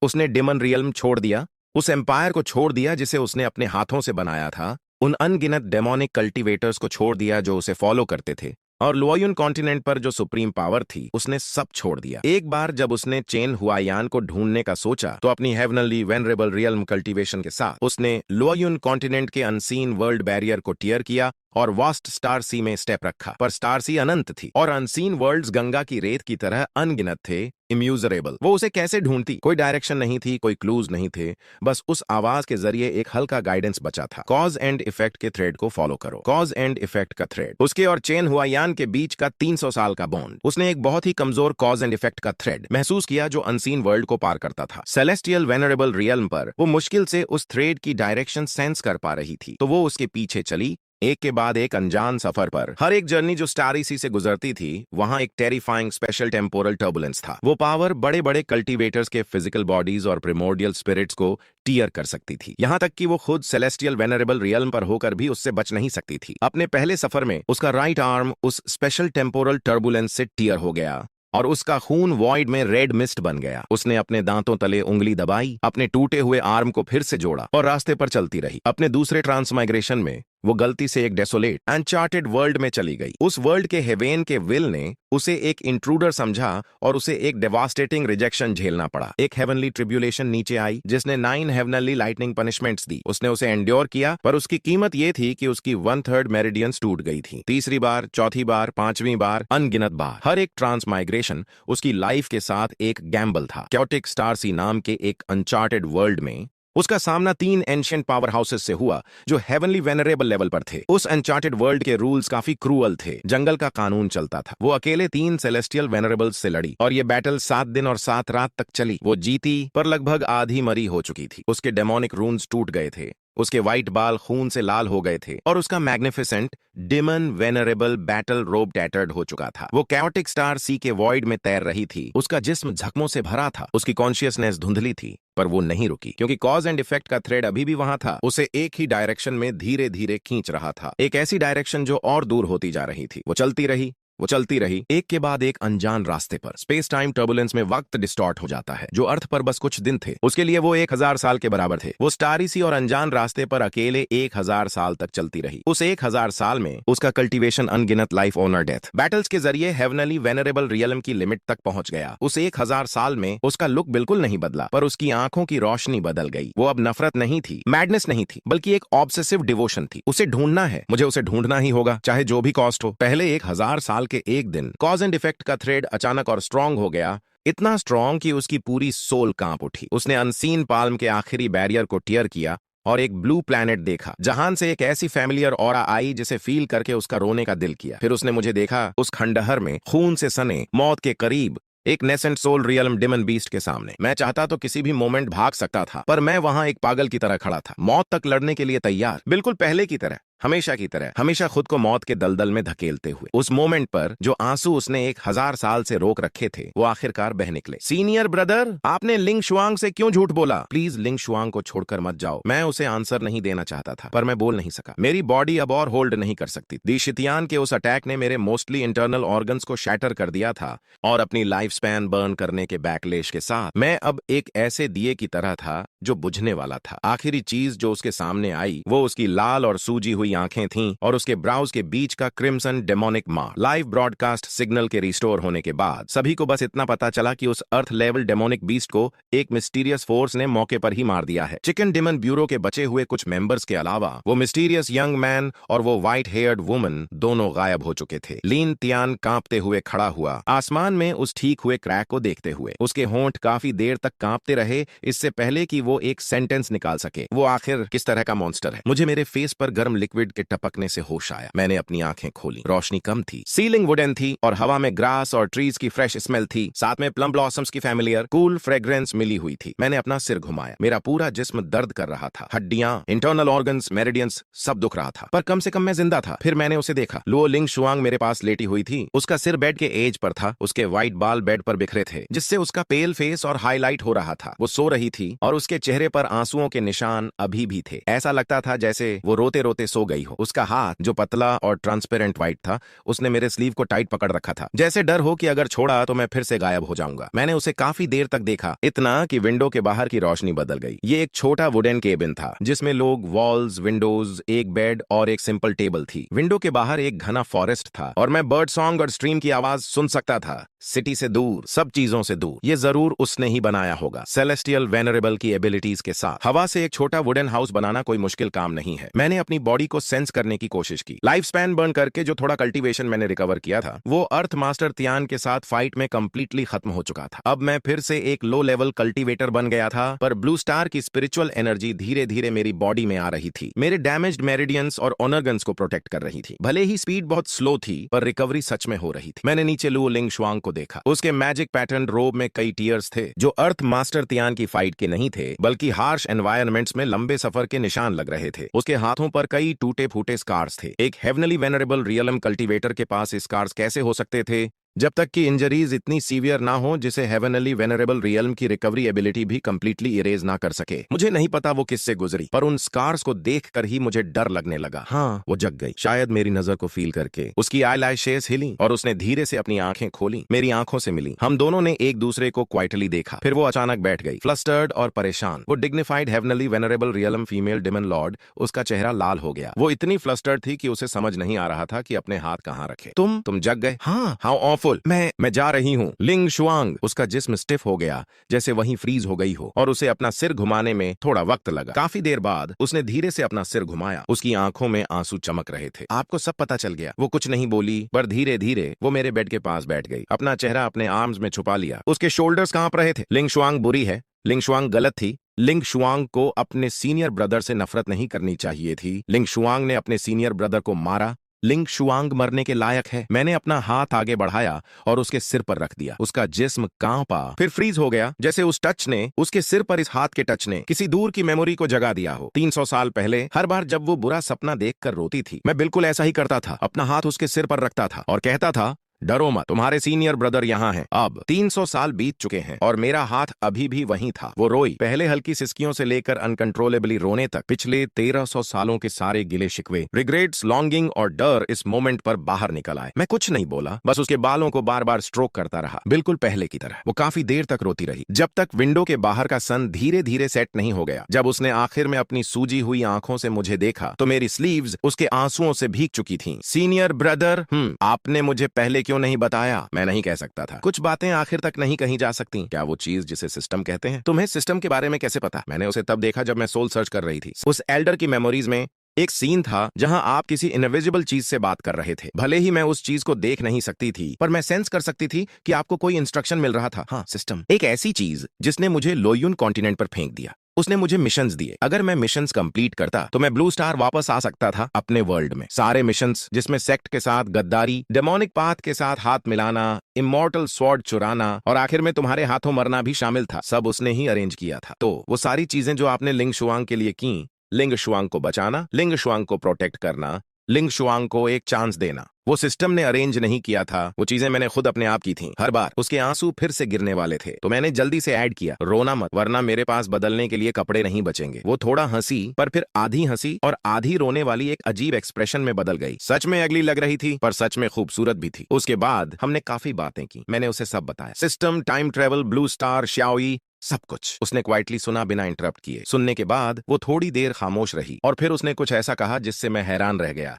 उसने डिमन रियल्म छोड़ दिया, उस एम्पायर को छोड़ दिया जिसे उसने अपने हाथों से बनाया था, उन अनगिनत डेमोनिक कल्टीवेटर्स को छोड़ दिया जो उसे फॉलो करते थे, और लोयुन कॉन्टिनेंट पर जो सुप्रीम पावर थी उसने सब छोड़ दिया। एक बार जब उसने चेन हुआयान को ढूंढने का सोचा तो अपनी हेवनली वेनरेबल रियल्म कल्टीवेशन के साथ उसने लोयुन कॉन्टिनेंट के अनसीन वर्ल्ड बैरियर को टियर किया और वास्ट स्टार सी में स्टेप रखा। पर स्टार सी अनंत थी और अनसीन वर्ल्ड्स गंगा की रेत की तरह अनगिनत थे, इम्यूजरेबल। वो उसे कैसे ढूंढती? कोई डायरेक्शन नहीं थी, कोई क्लूज नहीं थे, बस उस आवाज के जरिए एक हल्का गाइडेंस बचा था। कॉज एंड इफेक्ट के थ्रेड को फॉलो करो। कॉज एंड इफेक्ट का थ्रेड, उसके और चेन हुआयान के बीच का 300 साल का बॉन्ड। उसने एक बहुत ही कमजोर कॉज एंड इफेक्ट का थ्रेड महसूस किया जो अनसीन वर्ल्ड को पार करता था। सेलेस्टियल वेनरेबल रियल्म पर वो मुश्किल से उस थ्रेड की डायरेक्शन सेंस कर पा रही थी, तो वो उसके पीछे चली, एक के बाद एक अनजान सफर पर। हर एक जर्नी जो स्टार सी से गुजरती थी वहां एक टेरिफाइंग स्पेशल टेम्पोरल टर्बुलेंस था। वो पावर बड़े बड़े कल्टीवेटर्स के फिजिकल बॉडीज और प्रिमोर्डियल स्पिरिट्स को टियर कर सकती थी, यहां तक कि वो खुद सेलेस्टियल वेनरेबल रियल्म पर होकर भी उससे बच नहीं सकती थी। अपने पहले सफर में उसका राइट आर्म उस स्पेशल टेम्पोरल टर्बुलेंस से टियर हो गया और उसका खून वॉइड में रेड मिस्ट बन गया। उसने अपने दांतों तले उंगली दबाई, अपने टूटे हुए आर्म को फिर से जोड़ा और रास्ते पर चलती रही। अपने दूसरे ट्रांसमाइग्रेशन में वो गलती से एक डेसोलेट अनचार्टेड वर्ल्ड में चली गई। उस वर्ल्ड के हेवेन के विल ने उसे एक इंट्रूडर समझा और उसे एक डेवास्टेटिंग रिजेक्शन झेलना पड़ा। एक हेवनली ट्रिब्यूलेशन नीचे आई जिसने 9 हेवनली लाइटनिंग पनिशमेंट्स दी। उसने उसे एंड्योर किया, पर उसकी कीमत ये थी कि उसकी 1/3 मेरिडियंस टूट गई थी। तीसरी बार, चौथी बार, 5वीं बार, अनगिनत बार, हर एक ट्रांसमाइग्रेशन उसकी लाइफ के साथ एक गैम्बल था। क्योटिक स्टार सी नाम के एक अनचार्टेड वर्ल्ड में उसका सामना 3 एंशिएंट पावर हाउसेस से हुआ जो हेवनली वेनरेबल लेवल पर थे। उस अनचार्टेड वर्ल्ड के रूल्स काफी क्रूअल थे, जंगल का कानून चलता था। वो अकेले 3 सेलेस्टियल वेनरेबल्स से लड़ी और ये बैटल 7 दिन और 7 रात तक चली। वो जीती पर लगभग आधी मरी हो चुकी थी। उसके डेमोनिक रून्स टूट गए थे, उसके व्हाइट बाल खून से लाल हो गए थे और उसका मैग्निफिसेंट डिमन वेनरेबल बैटल रोब टैटर्ड हो चुका था। वो कैओटिक स्टार सी के वॉइड में तैर रही थी। उसका जिस्म जख्मों से भरा था, उसकी कॉन्शियसनेस धुंधली थी, पर वो नहीं रुकी क्योंकि कॉज एंड इफेक्ट का थ्रेड अभी भी वहां था। उसे एक ही डायरेक्शन में धीरे धीरे खींच रहा था, एक ऐसी डायरेक्शन जो और दूर होती जा रही थी। वो चलती रही, वो चलती रही, एक के बाद एक अनजान रास्ते पर। स्पेस टाइम टर्बुलेंस में वक्त डिस्टॉर्ट हो जाता है। जो अर्थ पर बस कुछ दिन थे, उसके लिए वो 1000 साल के बराबर थे। वो स्टारी सी और अनजान रास्ते पर अकेले 1000 साल तक चलती रही। उस 1000 साल में उसका कल्टीवेशन अनगिनत लाइफ ऑनर डेथ बैटल्स के जरिए हेवनली वेनरेबल रियलम की लिमिट तक पहुंच गया। उस 1000 साल में उसका लुक बिल्कुल नहीं बदला, पर उसकी आंखों की रोशनी बदल गई। वो अब नफरत नहीं थी, मैडनेस नहीं थी, बल्कि एक ऑब्सेसिव डिवोशन थी। उसे ढूंढना है, मुझे उसे ढूंढना ही होगा, चाहे जो भी कॉस्ट हो। पहले 1000 साल के एक दिन कॉज एंड इफेक्ट का थ्रेड अचानक और स्ट्रांग हो गया, इतना स्ट्रांग कि उसकी पूरी सोल कांप उठी। उसने अनसीन पाल्म के आखिरी बैरियर को टियर किया और एक ब्लू प्लैनेट देखा। जहान से एक ऐसी फैमिलियर ऑरा आई जिसे फील करके उसका रोने का दिल किया। फिर उसने मुझे देखा, उस खंडहर में, खून से सने, मौत के करीब, एक nascent soul realm demon beast के सामने। मैं चाहता तो किसी भी मोमेंट भाग सकता था, पर मैं वहां एक पागल की तरह खड़ा था, मौत तक लड़ने के लिए तैयार, बिल्कुल पहले की तरह, हमेशा की तरह, हमेशा खुद को मौत के दलदल में धकेलते हुए। उस मोमेंट पर जो आंसू उसने 1000 साल से रोक रखे थे, वो आखिरकार बह निकले। सीनियर ब्रदर, आपने लिंग शुआंग से क्यों झूठ बोला? प्लीज लिंग शुआंग को छोड़कर मत जाओ। मैं उसे आंसर नहीं देना चाहता था, पर मैं बोल नहीं सका। मेरी बॉडी अब और होल्ड नहीं कर सकती। दीशितियान के उस अटैक ने मेरे मोस्टली इंटरनल ऑर्गन्स को शैटर कर दिया था, और अपनी लाइफ स्पैन बर्न करने के बैकलेश के साथ मैं अब एक ऐसे दिए की तरह था जो बुझने वाला था। आखिरी चीज जो उसके सामने आई, वो उसकी लाल और सूजी हुई आंखें थीं और उसके ब्राउज के बीच का crimson demonic mark. Live broadcast signal के रिस्टोर होने के बाद सभी को बस इतना पता चला कि उस अर्थ लेवल डेमोनिक बीस्ट को एक मिस्टीरियस फोर्स ने मौके पर ही मार दिया है। चिकन डिमन ब्यूरो के बचे हुए कुछ मेंबर्स के अलावा वो मिस्टीरियस यंग मैन और वो व्हाइट हेयर्ड वुमन दोनों गायब हो चुके थे। लीन तियान कांपते हुए खड़ा हुआ, आसमान में उस ठीक हुए क्रैक को देखते हुए। उसके होंठ काफी देर तक कांपते रहे, इससे पहले कि वो एक सेंटेंस निकाल सके। वो आखिर किस तरह का मॉन्स्टर है? मुझे मेरे फेस पर गर्म लिक्विड के टपकने से होश आया। मैंने अपनी आंखें खोली। रोशनी कम थी, सीलिंग वुडन थी और हवा में ग्रास और ट्रीज की फ्रेश स्मेल थी। साथ में प्लम ब्लॉसम्स की फैमिलियर कूल फ्रेग्रेंस मिली हुई थी। मैंने अपना सिर घुमाया। मेरा पूरा जिस्म दर्द कर रहा था। हड्डियां, इंटरनल ऑर्गन्स, मेरिडियंस, सब दुख रहा था, पर कम से कम मैं जिंदा था। फिर मैंने उसे देखा। लुओ लिंग शुआंग मेरे पास लेटी हुई थी। उसका सिर बेड के एज पर था। उसके व्हाइट बाल बेड पर बिखरे थे, जिससे उसका पेल फेस और हाईलाइट हो रहा था। वो सो रही थी और उसके चेहरे पर आंसुओं के निशान अभी भी थे। ऐसा लगता था जैसे वो रोते रोते सो गई हो। उसका हाथ जो पतला और ट्रांसपेरेंट व्हाइट था, उसने मेरे स्लीव को टाइट पकड़ रखा था, जैसे डर हो कि अगर छोड़ा तो मैं फिर से गायब हो जाऊंगा। मैंने उसे काफी देर तक देखा, इतना कि विंडो के बाहर की रोशनी बदल गई। ये एक छोटा वुडन केबिन था, जिसमें लोग, वॉल्स, विंडोज, एक बेड और एक सिंपल टेबल थी। विंडो के बाहर एक घना फॉरेस्ट था और मैं बर्ड सॉन्ग और स्ट्रीम की आवाज सुन सकता था। सिटी से दूर, सब चीजों से दूर। ये जरूर उसने ही बनाया होगा, सेलेस्टियल वेनरेबल की एबिलिटीज के साथ। हवा से एक छोटा वुडन हाउस बनाना कोई मुश्किल काम नहीं है। मैंने अपनी बॉडी को सेंस करने की कोशिश की। लाइफ स्पैन बर्न करके जो थोड़ा कल्टीवेशन मैंने रिकवर किया था, वो अर्थ मास्टर तियान के साथ फाइट में कंप्लीटली खत्म हो चुका था। अब मैं फिर से एक लो लेवल कल्टीवेटर बन गया था, पर ब्लू स्टार की स्पिरिचुअल एनर्जी धीरे धीरे मेरी बॉडी में आ रही थी। मेरे डैमेज्ड मेरिडियंस और ऑर्गन्स को प्रोटेक्ट कर रही थी। भले ही स्पीड बहुत स्लो थी, पर रिकवरी सच में हो रही थी। मैंने नीचे लुओ लिंग शुआंग को देखा। उसके मैजिक पैटर्न रोब में कई टीयर्स थे, जो अर्थ मास्टर तियान की फाइट के नहीं थे, बल्कि हार्श एनवायरनमेंट्स में लंबे सफर के निशान लग रहे थे। उसके हाथों पर कई टूटे फूटे स्कार्स थे। एक हेवनली वेनरेबल रियलम कल्टीवेटर के पास स्कार्स कैसे हो सकते थे, जब तक कि इंजरीज इतनी सीवियर ना हो जिसे हेवनली वेनरेबल रियल्म की रिकवरी एबिलिटी भी कंप्लीटली इरेज ना कर सके। मुझे नहीं पता वो किससे गुजरी, पर उन स्कार्स को देखकर ही मुझे डर लगने लगा। हाँ, वो जग गई, शायद मेरी नजर को फील करके। उसकी आईलैशेस हिली और उसने धीरे से अपनी आंखें खोली। मेरी आंखों से मिली। हम दोनों ने एक दूसरे को क्वाइटली देखा। फिर वो अचानक बैठ गई, फ्लस्टर्ड और परेशान। वो dignified heavenly venerable realm female demon lord, उसका चेहरा लाल हो गया। वो इतनी फ्लस्टर्ड थी कि उसे समझ नहीं आ रहा था कि अपने हाथ कहाँ रखे। तुम जग गए? हाँ, हाउ ऑफुल। मैं जा रही हूँ। लिंग शुआंग, उसका जिस्म स्टिफ हो गया, जैसे वहीं फ्रीज हो गई हो, और उसे अपना सिर घुमाने में थोड़ा वक्त लगा। काफी देर बाद उसने धीरे से अपना सिर घुमाया। उसकी आंखों में आंसू चमक रहे थे। आपको सब पता चल गया? वो कुछ नहीं बोली, पर धीरे धीरे वो मेरे बेड के पास बैठ गई, अपना चेहरा अपने आर्म्स में छुपा लिया। उसके शोल्डर्स कांप रहे थे। लिंग शुआंग बुरी है, लिंग शुआंग गलत थी। लिंग शुआंग को अपने सीनियर ब्रदर से नफरत नहीं करनी चाहिए थी। लिंग शुआंग ने अपने सीनियर ब्रदर को मारा। लिंग शुआंग मरने के लायक है। मैंने अपना हाथ आगे बढ़ाया और उसके सिर पर रख दिया। उसका जिस्म कांपा, फिर फ्रीज हो गया, जैसे उस टच ने, उसके सिर पर इस हाथ के टच ने किसी दूर की मेमोरी को जगा दिया हो। 300 साल पहले हर बार जब वो बुरा सपना देखकर रोती थी, मैं बिल्कुल ऐसा ही करता था। अपना हाथ उसके सिर पर रखता था और कहता था, डरो मत, तुम्हारे सीनियर ब्रदर यहाँ हैं। अब 300 साल बीत चुके हैं और मेरा हाथ अभी भी वहीं था। वो रोई, पहले हल्की सिसकियों से लेकर अनकंट्रोलेबली रोने तक। पिछले 1300 सालों के सारे गिले शिकवे, रिग्रेट्स, लॉन्गिंग और डर इस मोमेंट पर बाहर निकल आए। मैं कुछ नहीं बोला, बस उसके बालों को बार बार स्ट्रोक करता रहा, बिल्कुल पहले की तरह। वो काफी देर तक रोती रही, जब तक विंडो के बाहर का सन धीरे धीरे सेट नहीं हो गया। जब उसने आखिर में अपनी सूजी हुई आंखों से मुझे देखा तो मेरी स्लीव्स उसके आंसुओं से भीग चुकी थीं। सीनियर ब्रदर, आपने मुझे पहले क्यों नहीं बताया? मैं नहीं कह सकता था। कुछ बातें आखिर तक नहीं कही जा सकती। क्या वो चीज जिसे सिस्टम कहते हैं? तुम्हें सिस्टम के बारे में कैसे पता? मैंने उसे तब देखा जब मैं सोल सर्च कर रही थी। उस एल्डर की मेमोरीज में एक सीन था जहां आप किसी इनविजिबल चीज से बात कर रहे थे। भले ही मैं उस चीज को देख नहीं सकती थी, पर मैं सेंस कर सकती थी कि आपको कोई इंस्ट्रक्शन मिल रहा था। हाँ, सिस्टम, एक ऐसी चीज जिसने मुझे लोयुन कॉन्टिनेंट पर फेंक दिया। उसने मुझे मिशंस दिए। अगर मैं मिशंस कंप्लीट करता तो मैं ब्लू स्टार वापस आ सकता था अपने वर्ल्ड में। सारे मिशंस, जिसमें सेक्ट के साथ गद्दारी, डेमोनिक पाथ के साथ हाथ मिलाना, इमॉर्टल स्वॉर्ड चुराना और आखिर में तुम्हारे हाथों मरना भी शामिल था, सब उसने ही अरेंज किया था। तो वो सारी चीजें जो आपने लिंग शुआंग के लिए की, लिंग शुआंग को बचाना, लिंग शुआंग को प्रोटेक्ट करना, लिंग शुआंग को एक चांस देना, वो सिस्टम ने अरेंज नहीं किया था। वो चीजें मैंने खुद अपने आप की थी। हर बार उसके आंसू फिर से गिरने वाले थे तो मैंने जल्दी से ऐड किया, रोना मत, वरना मेरे पास बदलने के लिए कपड़े नहीं बचेंगे। वो थोड़ा हंसी, पर फिर आधी हंसी और आधी रोने वाली एक अजीब एक्सप्रेशन में बदल गई। सच में अगली लग रही थी, पर सच में खूबसूरत भी थी। उसके बाद हमने काफी बातें की। मैंने उसे सब बताया, system, time travel, blue star, Xiaoyi, सब कुछ। उसने क्वाइटली सुना, बिना इंटरप्ट किए। सुनने के बाद वो थोड़ी देर खामोश रही और फिर उसने कुछ ऐसा कहा जिससे मैं हैरान रह गया।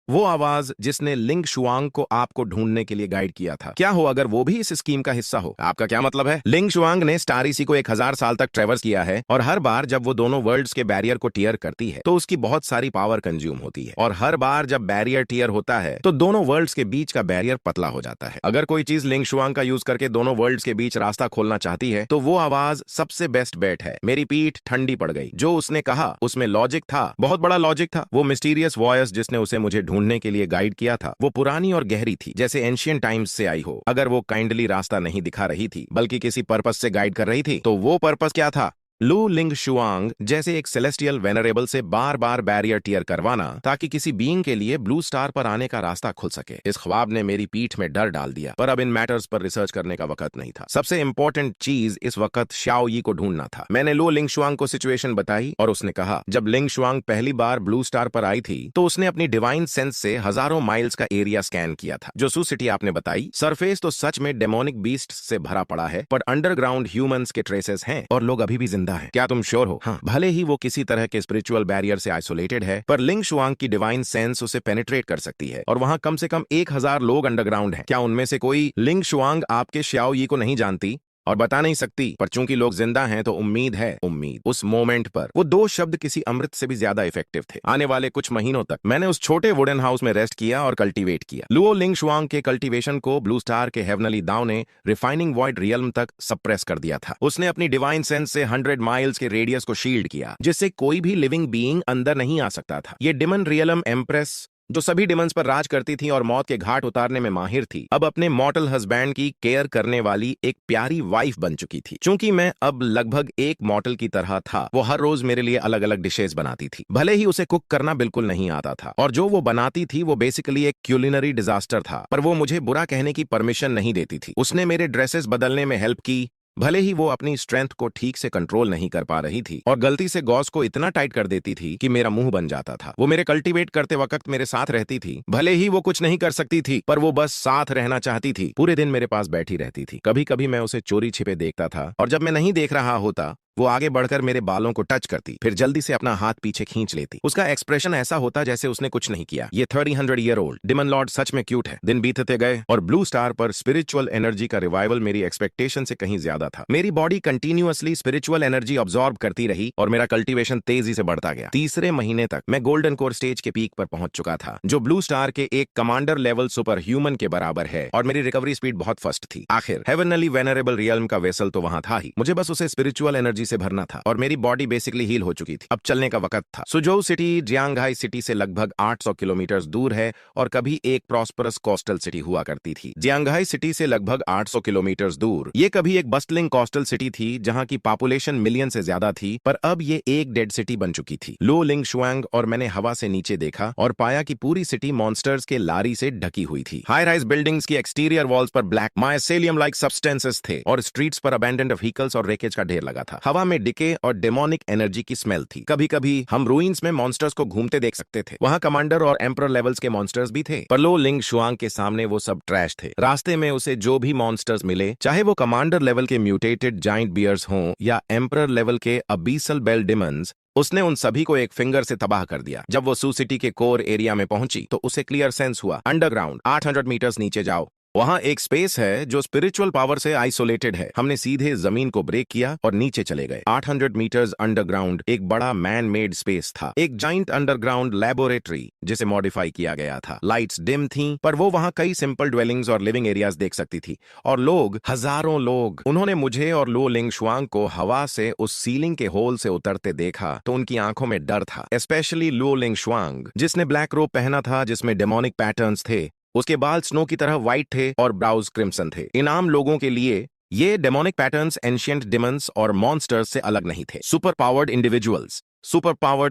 वो आवाज जिसने लिंग शुआंग को आपको ढूंढने के लिए गाइड किया था। क्या हो अगर वो भी इस स्कीम का हिस्सा हो? आपका क्या मतलब है? लिंग शुआंग ने स्टार इसी को 1000 साल तक ट्रेवर्स किया है और हर बार जब वो दोनों वर्ल्ड्स के बैरियर को टियर करती है तो उसकी बहुत सारी पावर कंज्यूम होती है, और हर बार जब बैरियर टियर होता है तो दोनों वर्ल्ड्स के बीच का बैरियर पतला हो जाता है। अगर कोई चीज लिंग शुआंग का यूज करके दोनों वर्ल्ड्स के बीच रास्ता खोलना चाहती है तो वो आवाज सबसे बेस्ट बेट है। मेरी पीठ ठंडी पड़ गई। जो उसने कहा उसमें लॉजिक था, बहुत बड़ा लॉजिक था। वो मिस्टीरियस वॉयस जिसने उसे मुझे ढूंढने के लिए गाइड किया था, वो पुरानी और गहरी थी, जैसे एंशियंट टाइम्स से आई हो। अगर वो काइंडली रास्ता नहीं दिखा रही थी बल्कि किसी पर्पस से गाइड कर रही थी, तो वो पर्पस क्या था? लू लिंग शुआंग जैसे एक सेलेस्टियल वेनरेबल से बार बार बैरियर टियर करवाना ताकि किसी बीइंग के लिए ब्लू स्टार पर आने का रास्ता खुल सके। इस ख्वाब ने मेरी पीठ में डर डाल दिया, पर अब इन मैटर्स पर रिसर्च करने का वक्त नहीं था। सबसे इंपॉर्टेंट चीज इस वक्त श्याओ यी को ढूंढना था। मैंने लू लिंग शुआंग को सिचुएशन बताई और उसने कहा, जब लिंग शुआंग पहली बार ब्लू स्टार पर आई थी तो उसने अपनी डिवाइन सेंस से हजारों माइल्स का एरिया स्कैन किया था। जो सू सिटी आपने बताई, सरफेस तो सच में डेमोनिक बीस्ट से भरा पड़ा है, पर अंडरग्राउंड ह्यूमंस के ट्रेसेस हैं और लोग अभी भी जिंदा हैं। क्या तुम श्योर हो? हाँ, भले ही वो किसी तरह के स्पिरिचुअल बैरियर से आइसोलेटेड है, पर लिंग शुआंग की डिवाइन सेंस उसे पेनिट्रेट कर सकती है और वहां कम से कम 1000 लोग अंडरग्राउंड हैं। क्या उनमें से कोई लिंग शुआंग आपके श्याओ यी को नहीं जानती और बता नहीं सकती? पर चूंकि लोग जिंदा हैं तो उम्मीद है। उम्मीद। उस मोमेंट पर वो दो शब्द किसी अमृत से भी ज्यादा इफेक्टिव थे। आने वाले कुछ महीनों तक मैंने उस छोटे वुडन हाउस में रेस्ट किया और कल्टीवेट किया। लुओ लिंग शुआंग के कल्टीवेशन को ब्लू स्टार के हेवनली दाव ने रिफाइनिंग वॉइड रियल्म तक सप्रेस कर दिया था। उसने अपनी डिवाइन सेंस से 100 माइल्स के रेडियस को शील्ड किया, जिससे कोई भी लिविंग बीइंग अंदर नहीं आ सकता था। ये डिमन रियलम एम्प्रेस, जो सभी डिमंस पर राज करती थी और मौत के घाट उतारने में माहिर थी, अब अपने मॉर्टल हस्बैंड की केयर करने वाली एक प्यारी वाइफ बन चुकी थी। चूंकि मैं अब लगभग एक मॉर्टल की तरह था, वो हर रोज मेरे लिए अलग अलग डिशेस बनाती थी। भले ही उसे कुक करना बिल्कुल नहीं आता था और जो वो बनाती थी वो बेसिकली एक क्यूलिनरी डिजास्टर था, पर वो मुझे बुरा कहने की परमिशन नहीं देती थी। उसने मेरे ड्रेसेस बदलने में हेल्प की, भले ही वो अपनी स्ट्रेंथ को ठीक से कंट्रोल नहीं कर पा रही थी और गलती से गॉज को इतना टाइट कर देती थी कि मेरा मुंह बन जाता था। वो मेरे कल्टीवेट करते वक्त मेरे साथ रहती थी। भले ही वो कुछ नहीं कर सकती थी, पर वो बस साथ रहना चाहती थी। पूरे दिन मेरे पास बैठी रहती थी। कभी कभी मैं उसे चोरी छिपे देखता था और जब मैं नहीं देख रहा होता वो आगे बढ़कर मेरे बालों को टच करती, फिर जल्दी से अपना हाथ पीछे खींच लेती। उसका एक्सप्रेशन ऐसा होता जैसे उसने कुछ नहीं किया। ये 300 ईयर ओल्ड डिमन लॉर्ड सच में क्यूट है। दिन बीतते गए और ब्लू स्टार पर स्पिरिचुअल एनर्जी का रिवाइवल मेरी एक्सपेक्टेशन से कहीं ज्यादा था। मेरी body continuously spiritual energy absorb करती रही और मेरा कल्टीवेशन तेजी से बढ़ता गया। तीसरे महीने तक मैं गोल्डन कोर स्टेज के पीक पर पहुंच चुका था, जो ब्लू स्टार के एक कमांडर लेवल सुपर ह्यूमन के बराबर है, और मेरी रिकवरी स्पीड बहुत फास्ट थी। आखिर हेवनली वेनरेबल रियल्म का वेसल तो वहां था ही, मुझे बस उसे स्पिरिचुअल एनर्जी एनर्जी से भरना था और मेरी बॉडी बेसिकली हील हो चुकी थी। अब चलने का वक्त था। सुजोऊ सिटी जियांगहाई सिटी से लगभग 800 किलोमीटर दूर है और कभी एक प्रॉस्परस कोस्टल सिटी हुआ करती थी। जियांगहाई सिटी से लगभग 800 किलोमीटर दूर ये कभी एक बस्टलिंग कोस्टल सिटी थी जहां की पॉपुलेशन मिलियन से ज्यादा थी, पर अब ये एक डेड सिटी बन चुकी थी। लो लिंगशुआंग और मैंने हवा से नीचे देखा और पाया कि पूरी सिटी मॉन्स्टर्स के लारी से ढकी हुई थी। हाई राइज बिल्डिंग्स की एक्सटीरियर वॉल्स पर ब्लैक माइसेलियम लाइक सब्सटेंसेस थे और स्ट्रीट्स पर अबैंडन्ड व्हीकल्स और रेकेज का ढेर लगा था। हवा में डिके और डेमोनिक एनर्जी की स्मेल थी। कभी कभी हम रूइंस में मॉन्स्टर्स को घूमते देख सकते थे। वहां कमांडर और एम्परर लेवल्स के मॉन्स्टर्स भी थे, पर लो लिंगशुआंग के सामने वो सब ट्रैश थे। रास्ते में उसे जो भी मॉन्स्टर्स मिले, चाहे वो कमांडर लेवल के म्यूटेटेड जाइंट बियर्स हों या एम्परर लेवल के अबीसल बेल डिमंस, उसने उन सभी को एक फिंगर से तबाह कर दिया। जब वो सू सिटी के कोर एरिया में पहुंची तो उसे क्लियर सेंस हुआ, अंडरग्राउंड 800 मीटर्स नीचे जाओ, वहां एक स्पेस है जो स्पिरिचुअल पावर से आइसोलेटेड है। हमने सीधे जमीन को ब्रेक किया और नीचे चले गए। 800 मीटर्स अंडरग्राउंड एक बड़ा मैन मेड स्पेस था, एक जाइंट अंडरग्राउंड लेबोरेटरी जिसे मॉडिफाई किया गया था। लाइट्स डिम थीं, पर वो वहां कई सिंपल ड्वेलिंग्स और लिविंग एरियाज देख सकती थी। और लोग, हजारों लोग। उन्होंने मुझे और लो लिंगशुआंग को हवा से उस सीलिंग के होल से उतरते देखा तो उनकी आंखों में डर था, स्पेशली लो लिंगशुआंग जिसने ब्लैक रोब पहना था जिसमें डेमोनिक पैटर्न्स थे। उसके बाल स्नो की तरह व्हाइट थे और ब्राउज क्रिम्सन थे। इन आम लोगों के लिए ये डेमोनिक पैटर्न्स एंशिएंट डिमंस और मॉन्स्टर्स से अलग नहीं थे। सुपर पावर्ड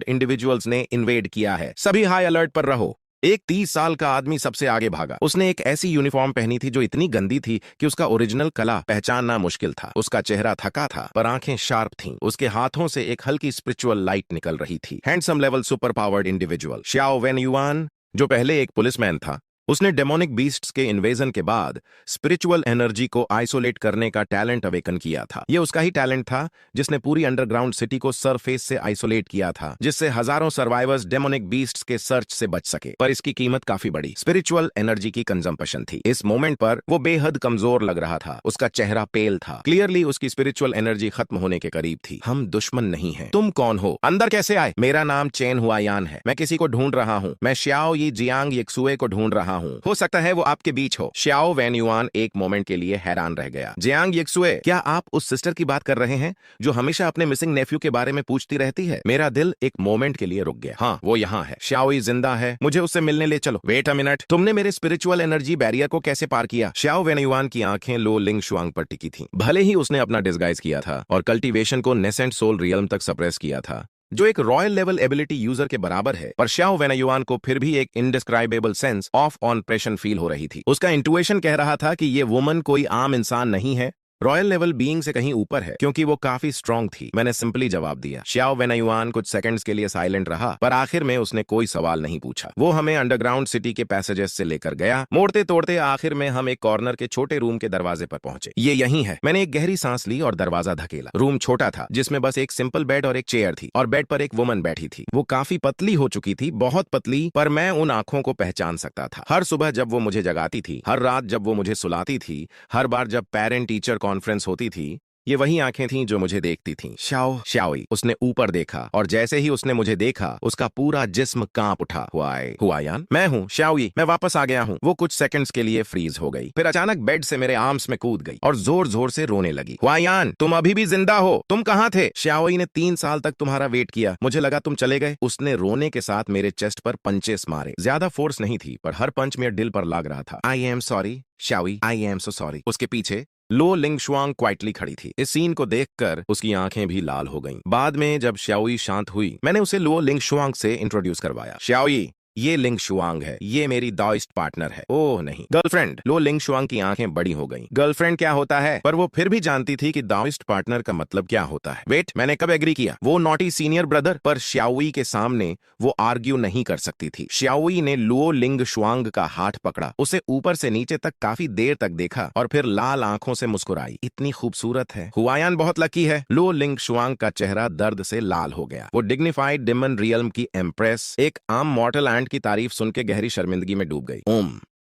इंडिविजुअल्स ने इन्वेड किया है। सभी हाई अलर्ट पर रहो। एक 30 साल का आदमी सबसे आगे भागा। उसने एक ऐसी यूनिफॉर्म पहनी थी जो इतनी गंदी थी कि उसका ओरिजिनल कला पहचानना मुश्किल था। उसका चेहरा थका था पर आंखें शार्प थीं। उसके हाथों से एक हल्की स्पिरिचुअल लाइट निकल रही थी। Handsome level super powered individual Xiao Wenyuan, जो पहले एक पुलिसमैन था, उसने डेमोनिक बीस्ट्स के इन्वेजन के बाद स्पिरिचुअल एनर्जी को आइसोलेट करने का टैलेंट अवेकन किया था। यह उसका ही टैलेंट था जिसने पूरी अंडरग्राउंड सिटी को सरफेस से आइसोलेट किया था, जिससे हजारों सर्वाइवर्स डेमोनिक बीस्ट्स के सर्च से बच सके। पर इसकी कीमत काफी बड़ी स्पिरिचुअल एनर्जी की कंजम्पशन थी। इस मोमेंट पर वो बेहद कमजोर लग रहा था। उसका चेहरा पेल था। क्लियरली उसकी स्पिरिचुअल एनर्जी खत्म होने के करीब थी। हम दुश्मन नहीं हैं। तुम कौन हो? अंदर कैसे आए? मेरा नाम चेन हुआयान है। मैं किसी को ढूंढ रहा हूँ। मैं श्याओ यी जियांग येक्सुए को ढूंढ रहा हूँ। हो सकता है वो आपके बीच हो। श्याओ वैन युआन एक मोमेंट के लिए हैरान रह गया। जियांग येक्सुए, क्या आप उस सिस्टर की बात कर रहे हैं जो हमेशा अपने मिसिंग नेफ्यू के बारे में पूछती रहती है? मेरा दिल एक मोमेंट के लिए रुक गया। हाँ, वो यहाँ है। श्याओई जिंदा है। मुझे उससे मिलने ले चलो। वेट अ मिनट, तुमने मेरे स्पिरिचुअल एनर्जी बैरियर को कैसे पार किया? श्याओ वैन युआन की आंखें लो लिंगशुआंग पर टिकी थीं। भले ही उसने अपना डिस्गाइज किया था और कल्टीवेशन को नेसेंट सोल रियल्म तक सप्रेस किया था, जो एक रॉयल लेवल एबिलिटी यूजर के बराबर है, पर श्याओ वेन युआन को फिर भी एक indescribable sense of oppression feel हो रही थी। उसका इंटुएशन कह रहा था कि ये वुमन कोई आम इंसान नहीं है, रॉयल लेवल बीइंग से कहीं ऊपर है, क्योंकि वो काफी स्ट्रांग थी। मैंने सिंपली जवाब दिया। श्याओ वेन युआन कुछ सेकंड्स के लिए साइलेंट रहा, पर आखिर में उसने कोई सवाल नहीं पूछा। वो हमें अंडरग्राउंड सिटी के पैसेजेस से लेकर गया। मोड़ते तोड़ते आखिर में हम एक कॉर्नर के छोटे रूम के दरवाजे पर पहुंचे। ये यही है। मैंने एक गहरी सांस ली और दरवाजा धकेला। रूम छोटा था, जिसमें बस एक सिंपल बेड और एक चेयर थी, और बेड पर एक वुमन बैठी थी। वो काफी पतली हो चुकी थी, बहुत पतली, पर मैं उन आंखों को पहचान सकता था। हर सुबह जब वो मुझे जगाती थी, हर रात जब वो मुझे सुलाती थी, हर बार जब पेरेंट टीचर कॉन्फ्रेंस होती थी, ये वही आंखें थीं जो मुझे देखती थीं। श्याओई। उसने ऊपर देखा और जैसे ही उसने मुझे देखा उसका पूरा जिस्म कांप उठा। हुआयान, मैं हूँ श्याओई, मैं वापस आ गया हूँ। वो कुछ सेकंड्स के लिए फ्रीज हो गई, फिर अचानक बेड से मेरे आर्म्स में कूद गई और जोर जोर से रोने लगी। हुआयान, तुम अभी भी जिंदा हो? तुम कहाँ थे? श्याओई ने 3 साल तक तुम्हारा वेट किया। मुझे लगा तुम चले गए। उसने रोने के साथ मेरे चेस्ट पर पंचेस मारे। ज्यादा फोर्स नहीं थी, पर हर पंच मेरे दिल पर लग रहा था। I am sorry Xiaoyi, I am so sorry. उसके पीछे लो लिंगशुआंग क्वाइटली खड़ी थी। इस सीन को देखकर उसकी आंखें भी लाल हो गईं। बाद में जब श्याओई शांत हुई, मैंने उसे लो लिंगशुआंग से इंट्रोड्यूस करवाया। श्याओई, ये लिंगशुआंग है, ये मेरी दाओइस्ट पार्टनर है। ओह नहीं, गर्लफ्रेंड। लो लिंगशुआंग की आंखें बड़ी हो गईं। गर्लफ्रेंड क्या होता है? पर वो फिर भी जानती थी कि दाओइस्ट पार्टनर का मतलब क्या होता है। वेट, मैंने कब एग्री किया? वो नॉटी सीनियर ब्रदर। पर श्याओई के सामने वो आर्ग्यू नहीं कर सकती थी। श्याओई ने लो लिंगशुआंग का हाथ पकड़ा, उसे ऊपर से नीचे तक काफी देर तक देखा और फिर लाल आंखों से मुस्कुराई। इतनी खूबसूरत है। हुआयान बहुत लकी है। लो लिंगशुआंग का चेहरा दर्द से लाल हो गया। वो डिग्निफाइड डिमन रियल्म की एम्प्रेस, एक आम मॉर्टल एंड की तारीफ सुन के गहरी शर्मिंदगी में डूब गई।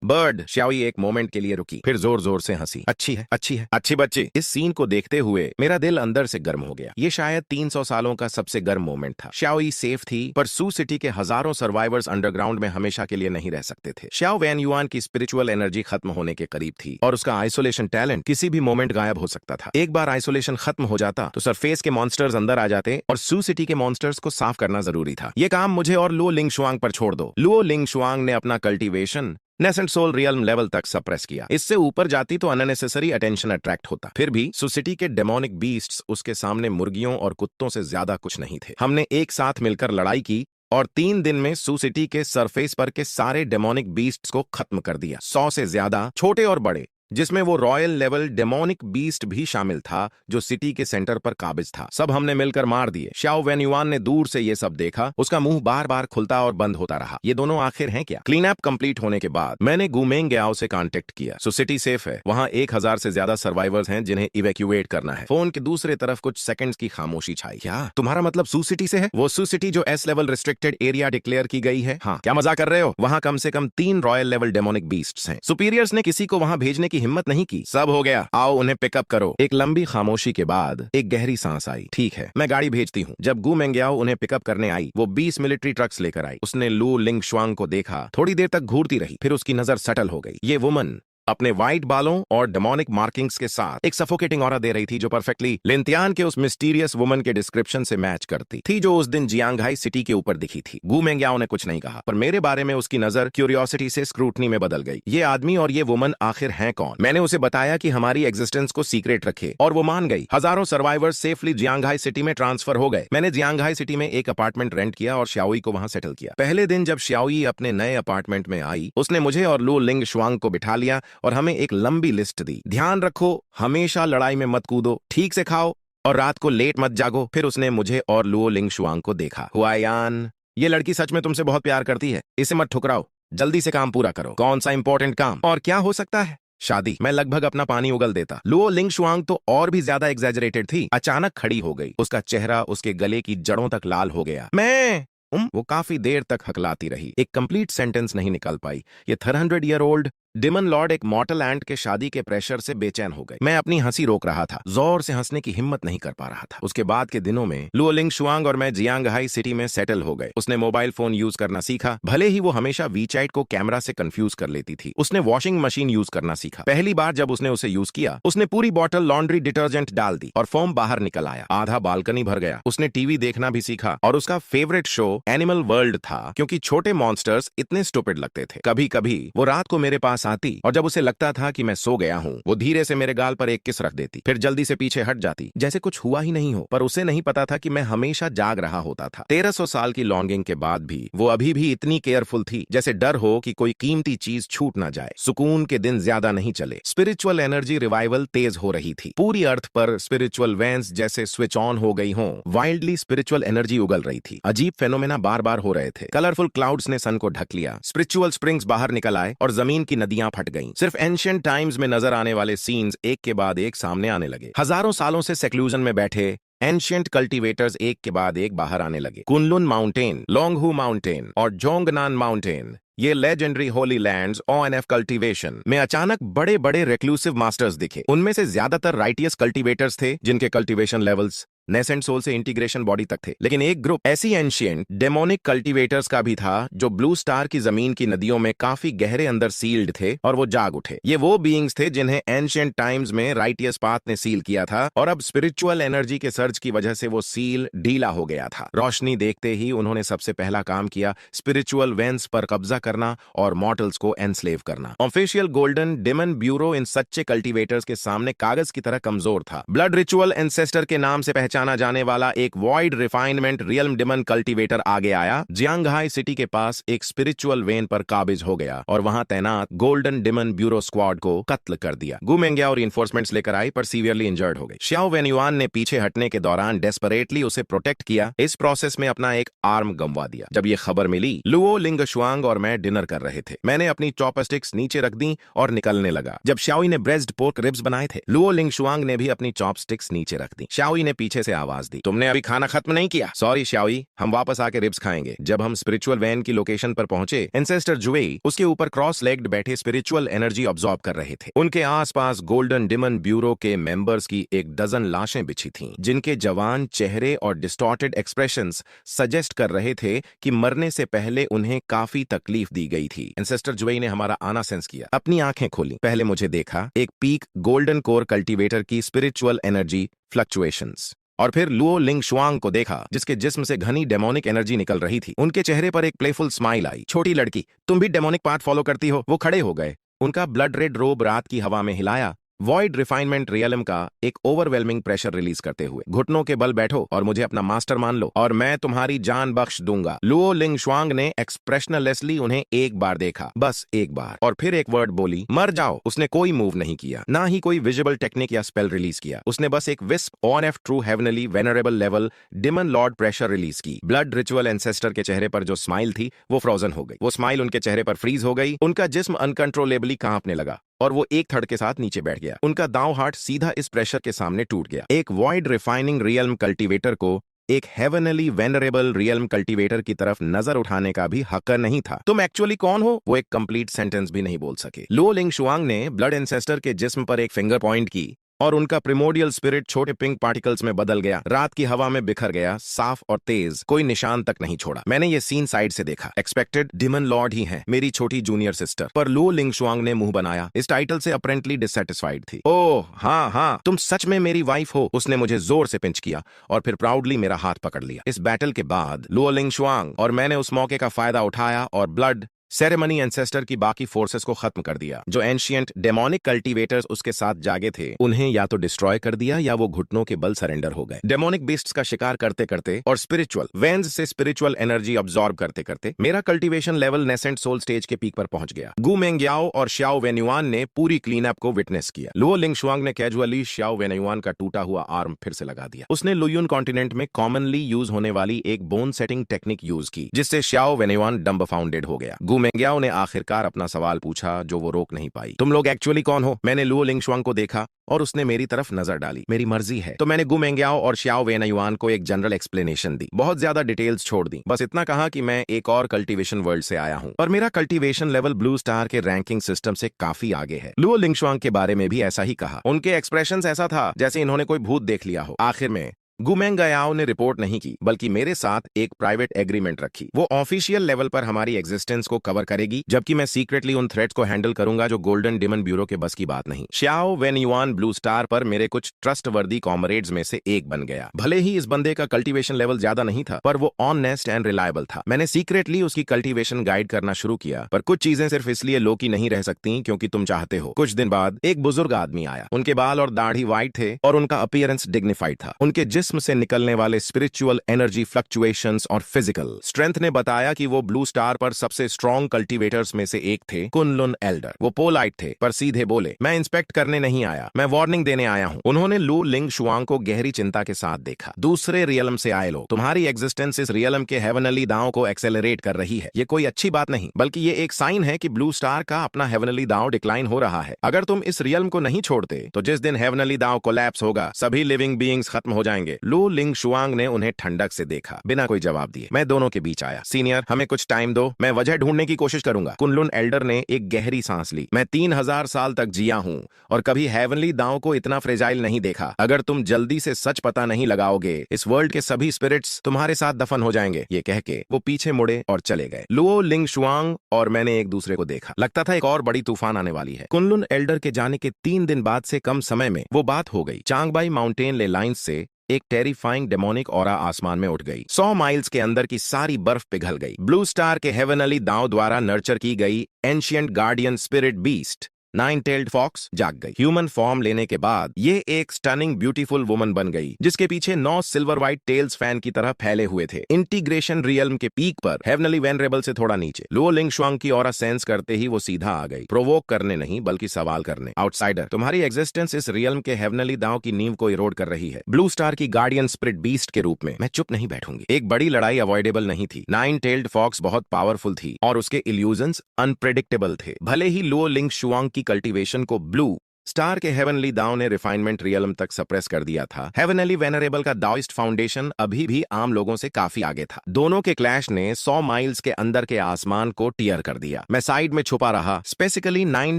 बर्ड। श्याओई एक मोमेंट के लिए रुकी, फिर जोर जोर से हंसी। अच्छी है, अच्छी है, अच्छी बच्ची। इस सीन को देखते हुए मेरा दिल अंदर से गर्म हो गया। ये शायद 300 सालों का सबसे गर्म मोमेंट था। श्याओई सेफ थी, पर सू सिटी के हजारों सर्वाइवर्स अंडरग्राउंड में हमेशा के लिए नहीं रह सकते थे। श्याओ वैन युआन की स्पिरिचुअल एनर्जी खत्म होने के करीब थी और उसका आइसोलेशन टैलेंट किसी भी मोमेंट गायब हो सकता था। एक बार आइसोलेशन खत्म हो जाता तो सरफेस के मॉन्स्टर्स अंदर आ जाते और सू सिटी के मॉन्स्टर्स को साफ करना जरूरी था। ये काम मुझे और लुओ लिंगशुआंग पर छोड़ दो। लुओ लिंगशुआंग ने अपना cultivation nascent soul realm level तक सप्रेस किया। इससे ऊपर जाती तो अननेसेसरी अटेंशन अट्रैक्ट होता। फिर भी सुसिटी के डेमोनिक बीस्ट्स उसके सामने मुर्गियों और कुत्तों से ज्यादा कुछ नहीं थे। हमने एक साथ मिलकर लड़ाई की और 3 दिन में सुसिटी के सरफेस पर के सारे डेमोनिक बीस्ट्स को खत्म कर दिया। 100 से ज्यादा, छोटे और बड़े, जिसमें वो रॉयल लेवल डेमोनिक बीस्ट भी शामिल था जो सिटी के सेंटर पर काबिज था। सब हमने मिलकर मार दिए। श्याओ वैन युआन ने दूर से ये सब देखा। उसका मुंह बार बार खुलता और बंद होता रहा। ये दोनों आखिर हैं क्या? क्लीन अप कंप्लीट होने के बाद मैंने गुमेंग ग्याओ से कांटेक्ट किया। सो सिटी सेफ है। वहां 1000 से ज्यादा सर्वाइवर्स हैं जिन्हें इवैक्यूएट करना है। फोन के दूसरे तरफ कुछ सेकंड्स की खामोशी छाई। क्या तुम्हारा मतलब सू सिटी से है? वो सू सिटी जो S level restricted area declare की गई है? हाँ। क्या मजाक कर रहे हो? वहां कम से कम 3 रॉयल लेवल डेमोनिक बीस्ट्स हैं। सुपीरियर्स ने किसी को वहां भेजने की हिम्मत नहीं की। सब हो गया, आओ उन्हें पिकअप करो। एक लंबी खामोशी के बाद एक गहरी सांस आई। ठीक है, मैं गाड़ी भेजती हूँ। जब गु मेंग्याओ उन्हें पिकअप करने आई, वो 20 मिलिट्री ट्रक्स लेकर आई। उसने लू लिंगशुआंग को देखा, थोड़ी देर तक घूरती रही, फिर उसकी नजर सटल हो गई। ये वुमन अपने व्हाइट बालों और डेमोनिक मार्किंग्स के साथ एक सफोकेटिंग ऑरा दे रही थी जो परफेक्टली लिंतियान के उस मिस्टीरियस वुमन के डिस्क्रिप्शन से मैच करती थी जो उस दिन जियांगहाई सिटी के ऊपर दिखी थी। गु मेंग्याओ ने कुछ नहीं कहा, पर मेरे बारे में उसकी नजर क्यूरियोसिटी से स्क्रूटनी में बदल गई। ये आदमी और ये वुमन आखिर हैं कौन? मैंने उसे बताया कि हमारी एग्जिस्टेंस को सीक्रेट रखे और वो मान गई। हजारों सर्वाइवर्स सेफली जियांगहाई सिटी में ट्रांसफर हो गए। मैंने जियांगहाई सिटी में एक अपार्टमेंट रेंट किया और श्याओई को वहां सेटल किया। पहले दिन जब श्याओई अपने नए अपार्टमेंट में आई, उसने मुझे और लू लिंगशुआंग को बिठा लिया और हमें एक लंबी लिस्ट दी। ध्यान रखो, हमेशा लड़ाई में मत कूदो, ठीक से खाओ और रात को लेट मत जागो। फिर उसने मुझे और लुओ लिंगशुआंग को देखा। हुआयान, ये लड़की सच में तुमसे बहुत प्यार करती है। इसे मत ठुकराओ, जल्दी से काम पूरा करो। कौन सा इंपॉर्टेंट काम? और क्या हो सकता है? शादी। मैं लगभग अपना पानी उगल देता। लुओ लिंगशुआंग तो और भी ज्यादा एग्जैजरेटेड थी। अचानक खड़ी हो गई। उसका चेहरा उसके गले की जड़ों तक लाल हो गया। मैं वो काफी देर तक हकलाती रही। एक कंप्लीट सेंटेंस नहीं निकाल पाई। ये 300 ईयर ओल्ड डिमन लॉर्ड एक मॉर्टल एंट के शादी के प्रेशर से बेचैन हो गए। मैं अपनी हंसी रोक रहा था, जोर से हंसने की हिम्मत नहीं कर पा रहा था। उसके बाद के दिनों में लुओ लिंगशुआंग और मैं जियांगहाई सिटी में सेटल हो गए। उसने मोबाइल फोन यूज करना सीखा, भले ही वो हमेशा वीचैट को कैमरा से कंफ्यूज कर लेती थी। उसने वॉशिंग मशीन यूज करना सीखा। पहली बार जब उसने उसे यूज किया, उसने पूरी बॉटल लॉन्ड्री डिटर्जेंट डाल दी और फोम बाहर निकल आया। आधा बालकनी भर गया। उसने टीवी देखना भी सीखा और उसका फेवरेट शो एनिमल वर्ल्ड था, क्योंकि छोटे मॉन्स्टर्स इतने स्टूपिड लगते थे। कभी कभी वो रात को मेरे पास आती और जब उसे लगता था कि मैं सो गया हूँ, वो धीरे से मेरे गाल पर एक किस रख देती, फिर जल्दी से पीछे हट जाती जैसे कुछ हुआ ही नहीं हो। पर उसे नहीं पता था कि मैं हमेशा जाग रहा होता था। 1300 साल की लॉन्गिंग के बाद भी वो अभी भी इतनी केयरफुल थी, जैसे डर हो कि कोई कीमती चीज छूट ना जाए। सुकून के दिन ज्यादा नहीं चले। स्पिरिचुअल एनर्जी रिवाइवल तेज हो रही थी। पूरी अर्थ पर स्पिरिचुअल वेंस जैसे स्विच ऑन हो गई हों। वाइल्डली स्पिरिचुअल एनर्जी उगल रही थी। अजीब फेनोमेना बार बार हो रहे थे। कलरफुल क्लाउड्स ने सन को ढक लिया। स्पिरिचुअल स्प्रिंग्स बाहर निकल आए और जमीन की नदियां फट गईं। सिर्फ एंशिएंट टाइम्स में नजर आने वाले सीन्स एक के बाद एक सामने आने लगे। हजारों सालों से सेक्लूजन में बैठे एंशिएंट कल्टीवेटर्स एक के बाद एक बाहर आने लगे। कुनलुन माउंटेन, लोंगहू माउंटेन और जोंगनान माउंटेन, ये legendary Holi lands ONF cultivation में अचानक बड़े बड़े रेक्लूसिव मास्टर्स दिखे। उनमें से ज्यादातर राइटियस कल्टीवेटर्स थे जिनके कल्टीवेशन लेवल्स नेसेंट सोल से इंटीग्रेशन बॉडी तक थे। लेकिन एक ग्रुप ऐसी एंशिएंट डेमोनिक कल्टीवेटर्स का भी था जो ब्लू स्टार की जमीन की नदियों में काफी गहरे अंदर सील्ड थे और वो जाग उठे। ये वो बीइंग्स थे जिन्हें एंशिएंट टाइम्स में राइटियस पाथ ने सील किया था और अब स्पिरिचुअल एनर्जी के सर्ज की वजह से वो सील ढीला हो गया था। रोशनी देखते ही उन्होंने सबसे पहला काम किया स्पिरिचुअल वेंस पर कब्जा करना और मॉर्टल्स को एनस्लेव करना। ऑफिशियल गोल्डन डिमन ब्यूरो इन सच्चे कल्टीवेटर्स के सामने कागज की तरह कमजोर था। ब्लड रिचुअल एंसेस्टर के नाम से पहचाना जाने वाला एक void refinement realm demon cultivator आगे आया। जियांगहाई सिटी के पास एक स्पिरिचुअल वेन पर काबिज हो गया और वहां तैनात गोल्डन डिमन ब्यूरो स्क्वाड को कत्ल कर दिया। गु मेंग्याओ रिइंफोर्समेंट्स लेकर आई पर सीवियरली इंजर्ड हो गई। श्याओ वैन युआन ने पीछे हटने के दौरान डेस्परेटली उसे प्रोटेक्ट किया। इस प्रोसेस में अपना एक आर्म गंवा दिया। जब ये खबर मिली, लुओ लिंगशुआंग और मैं मैं डिनर कर रहे थे। मैंने अपनी चॉपस्टिक्स नीचे रख दी और निकलने लगा। जब शाओई ने ब्रेस्ट पोर्क रिब्स बनाए थे, लुओ लिंगशुआंग ने भी अपनी चॉपस्टिक्स नीचे रख दी। शाओई ने पीछे से आवाज दी, तुमने अभी खाना खत्म नहीं किया? सॉरी शाओई, हम वापस आके रिब्स खाएंगे। जब हम स्पिरिचुअल वैन की लोकेशन पर पहुंचे, एंसेस्टर जुएई उसके ऊपर क्रॉस लेग्ड बैठे स्पिरिचुअल एनर्जी ऑब्जॉर्ब कर रहे थे। उनके आसपास गोल्डन डिमन ब्यूरो के मेंबर्स की एक डजन लाशें बिछी थीं, जिनके जवान चेहरे और डिस्टॉर्टेड एक्सप्रेशंस सजेस्ट कर रहे थे कि मरने से पहले उन्हें काफी तकलीफ दी गई थी। एंसेस्टर जुएई ने हमारा आना सेंस किया, अपनी आंखें खोली, पहले मुझे देखा, एक पीक गोल्डन कोर कल्टीवेटर की स्पिरिचुअल एनर्जी फ्लक्चुएशंस, और फिर लुओ लिंगशुआंग को देखा जिसके जिस्म से घनी डेमोनिक एनर्जी निकल रही थी। उनके चेहरे पर एक प्लेफुल स्माइल आई। छोटी लड़की, तुम भी डेमोनिक पाथ फॉलो करती हो? वो खड़े हो गए, उनका ब्लड रेड रोब रात की हवा में हिलाया, वॉइड रिफाइनमेंट रियलम का एक ओवरवेलमिंग प्रेशर रिलीज करते हुए। घुटनों के बल बैठो और मुझे अपना मास्टर मान लो और मैं तुम्हारी जान बख्श दूंगा। लुओ लिंगशुआंग ने एक्सप्रेशनलेसली उन्हें एक बार देखा, बस एक बार, और फिर एक वर्ड बोली, मर जाओ। उसने कोई मूव नहीं किया, ना ही कोई विजिबल टेक्निक या स्पेल रिलीज किया। उसने बस एक wisp of true heavenly venerable level demon lord pressure release की। ब्लड रिचुअल एंसेस्टर के चेहरे पर जो स्माइल थी वो फ्रोजन हो गई। वो स्माइल उनके चेहरे पर फ्रीज हो गई। उनका जिस्म अनकंट्रोलेबली कांपने लगा और वो एक थड़ के साथ नीचे बैठ गया। उनका दांव हार्ट सीधा इस प्रेशर के सामने टूट गया। एक वॉइड रिफाइनिंग रियल्म कल्टीवेटर को एक हेवनली वेनरेबल रियल्म कल्टीवेटर की तरफ नजर उठाने का भी हक नहीं था। तुम एक्चुअली कौन हो? वो एक कंप्लीट सेंटेंस भी नहीं बोल सके। लुओ लिंगशुआंग ने ब्लड एंसेस्टर के जिस्म पर एक फिंगर पॉइंट की और उनका प्रिमोडियल स्पिरिट छोटे पिंक पार्टिकल्स में बदल गया, रात की हवा में बिखर गया, साफ और तेज, कोई निशान तक नहीं छोड़ा। मैंने ये सीन साइड से देखा। एक्सपेक्टेड डिमन लॉर्ड ही हैं, मेरी छोटी जूनियर सिस्टर, पर लुओ लिंगशुआंग ने मुंह बनाया। इस टाइटल से अपेरेंटली डिससेटिस्फाइड थी। ओह हाँ हाँ, तुम सच में मेरी वाइफ हो। उसने मुझे जोर से पिंच किया और फिर प्राउडली मेरा हाथ पकड़ लिया। इस बैटल के बाद लुओ लिंगशुआंग और मैंने उस मौके का फायदा उठाया और ब्लड सेरेमनी एंसेस्टर की बाकी फोर्सेस को खत्म कर दिया। जो एंशिएंट डेमोनिक कल्टीवेटर्स उसके साथ जागे थे, उन्हें या तो डिस्ट्रॉय कर दिया या वो घुटनों के बल सरेंडर हो गए। डेमोनिक बीस्ट्स का शिकार करते करते और स्पिरिचुअल वेन्स से स्पिरिचुअल एनर्जी अब्सॉर्ब करते करते मेरा cultivation level nascent soul stage के पीक पर पहुंच गया। गु मेंग्याओ और श्याओ वेन्युआन ने पूरी क्लीन अप को विटनेस किया। लुओ लिंगशुआंग ने कैजुअली श्याओ वेन्युआन का टूटा हुआ आर्म फिर से लगा दिया। उसने लुयुन कॉन्टिनेंट में कॉमनली यूज होने वाली एक बोन सेटिंग टेक्निक यूज की, जिससे श्याओ वेन्युआन डम्बफाउंडेड हो गया। गु मेंग्याओ ने आखिरकार अपना सवाल पूछा जो वो रोक नहीं पाई, तुम लोग एक्चुअली कौन हो? मैंने लुओ लिंगशुआंग को देखा और उसने मेरी तरफ नजर डाली। मेरी मर्जी है तो मैंने गु मेंग्याओ और श्याओ वेन्युआन को एक जनरल एक्सप्लेनेशन दी, बहुत ज्यादा डिटेल्स छोड़ दी। बस इतना कहा कि मैं एक और कल्टीवेशन वर्ल्ड से आया हूं और मेरा कल्टीवेशन लेवल ब्लू स्टार के रैंकिंग सिस्टम से काफी आगे है। लुओ लिंगशुआंग के बारे में भी ऐसा ही कहा। उनके एक्सप्रेशंस ऐसा था जैसे इन्होंने कोई भूत देख लिया हो। आखिर में गु मेंग्याओ ने रिपोर्ट नहीं की, बल्कि मेरे साथ एक प्राइवेट एग्रीमेंट रखी। वो ऑफिशियल लेवल पर हमारी एग्जिस्टेंस को कवर करेगी, जबकि मैं सीक्रेटली उन थ्रेट्स को हैंडल करूंगा जो गोल्डन डिमन ब्यूरो के बस की बात नहीं। श्याओ वेन्युआन ब्लू स्टार पर मेरे कुछ ट्रस्टवर्दी कॉमरेड्स में से एक बन गया। भले ही इस बंदे का कल्टीवेशन लेवल ज्यादा नहीं था, पर वो ऑनेस्ट एंड रिलायबल था। मैंने सीक्रेटली उसकी कल्टीवेशन गाइड करना शुरू किया, पर कुछ चीजें सिर्फ इसलिए लो की नहीं रह सकती क्योंकि तुम चाहते हो। कुछ दिन बाद एक बुजुर्ग आदमी आया। उनके बाल और दाढ़ी व्हाइट थे और उनका अपीयरेंस डिग्निफाइड था। उनके जिस्म से निकलने वाले स्पिरिचुअल एनर्जी फ्लक्चुएशंस और फिजिकल स्ट्रेंथ ने बताया कि वो ब्लू स्टार पर सबसे स्ट्रॉन्ग कल्टीवेटर्स में से एक थे। Kunlun Elder. वो पोलाइट थे पर सीधे बोले, मैं इंस्पेक्ट करने नहीं आया, मैं वार्निंग देने आया हूं। उन्होंने लू लिंगशुआंग को गहरी चिंता के साथ देखा। दूसरे रियलम से आए लोग, तुम्हारी एग्जिस्टेंस इस रियलम के हेवनली दांव को एक्सेलरेट कर रही है। ये कोई अच्छी बात नहीं, बल्कि ये एक साइन है कि ब्लू स्टार का अपना हेवनली दांव डिक्लाइन हो रहा है। अगर तुम इस रियलम को नहीं छोड़ते तो जिस दिन हेवनली दांव कोलैप्स होगा, सभी लिविंग बीइंग्स खत्म हो जाएंगे। लू लिंगशुआंग ने उन्हें ठंडक से देखा, बिना कोई जवाब दिए। मैं दोनों के बीच आया। सीनियर, हमें कुछ टाइम दो, मैं वजह ढूंढने की कोशिश करूंगा। कुनलुन एल्डर ने एक गहरी सांस ली। मैं 3000 साल तक जिया हूं और कभी हेवनली दांव को इतना फ्रेजाइल नहीं देखा। अगर तुम जल्दी से सच पता नहीं लगाओगे, इस वर्ल्ड के सभी स्पिरिट्स तुम्हारे साथ दफन हो जाएंगे। ये कह के वो पीछे मुड़े और चले गए। लुओ लिंगशुआंग और मैंने एक दूसरे को देखा। लगता था एक और बड़ी तूफान आने वाली है। कुनलुन एल्डर के जाने के 3 दिन बाद से कम समय में वो बात हो गई। चांगबाई माउंटेन ले लाइंस से एक टेरिफाइंग डेमोनिक ऑरा आसमान में उठ गई। 100 माइल्स के अंदर की सारी बर्फ पिघल गई। ब्लू स्टार के हेवनली दांव द्वारा नर्चर की गई ancient guardian spirit beast nine tailed fox जाग गई। ह्यूमन फॉर्म लेने के बाद ये एक स्टनिंग ब्यूटीफुल वुमन बन गई, जिसके पीछे 9 सिल्वर व्हाइट टेल्स फैन की तरह फैले हुए थे। इंटीग्रेशन रियल्म के पीक पर, हेवनली वेनरेबल से थोड़ा नीचे। लुओ लिंगशुआंग की ऑरा सेंस करते ही वो सीधा आ गई, प्रोवोक करने नहीं बल्कि सवाल करने। आउटसाइडर, तुम्हारी एग्जिस्टेंस इस रियल्म के हेवनली दांव की नींव को इरोड कर रही है। ब्लू स्टार की गार्डियन स्पिरिट बीस्ट के रूप में मैं चुप नहीं बैठूंगी। एक बड़ी लड़ाई अवॉइडेबल नहीं थी। नाइन टेल्ड फॉक्स बहुत पावरफुल थी और उसके इल्यूजन्स अनप्रेडिक्टेबल थे। भले ही लुओ लिंगशुआंग की कल्टीवेशन को ब्लू स्टार के हेवनली दाव ने रिफाइनमेंट रियल्म तक सप्रेस कर दिया था, हेवनली वेनरेबल का दाओइस्ट फाउंडेशन अभी भी आम लोगों से काफी आगे था। दोनों के क्लैश ने 100 माइल्स के अंदर के आसमान को टियर कर दिया। मैं साइड में छुपा रहा, स्पेसिकली नाइन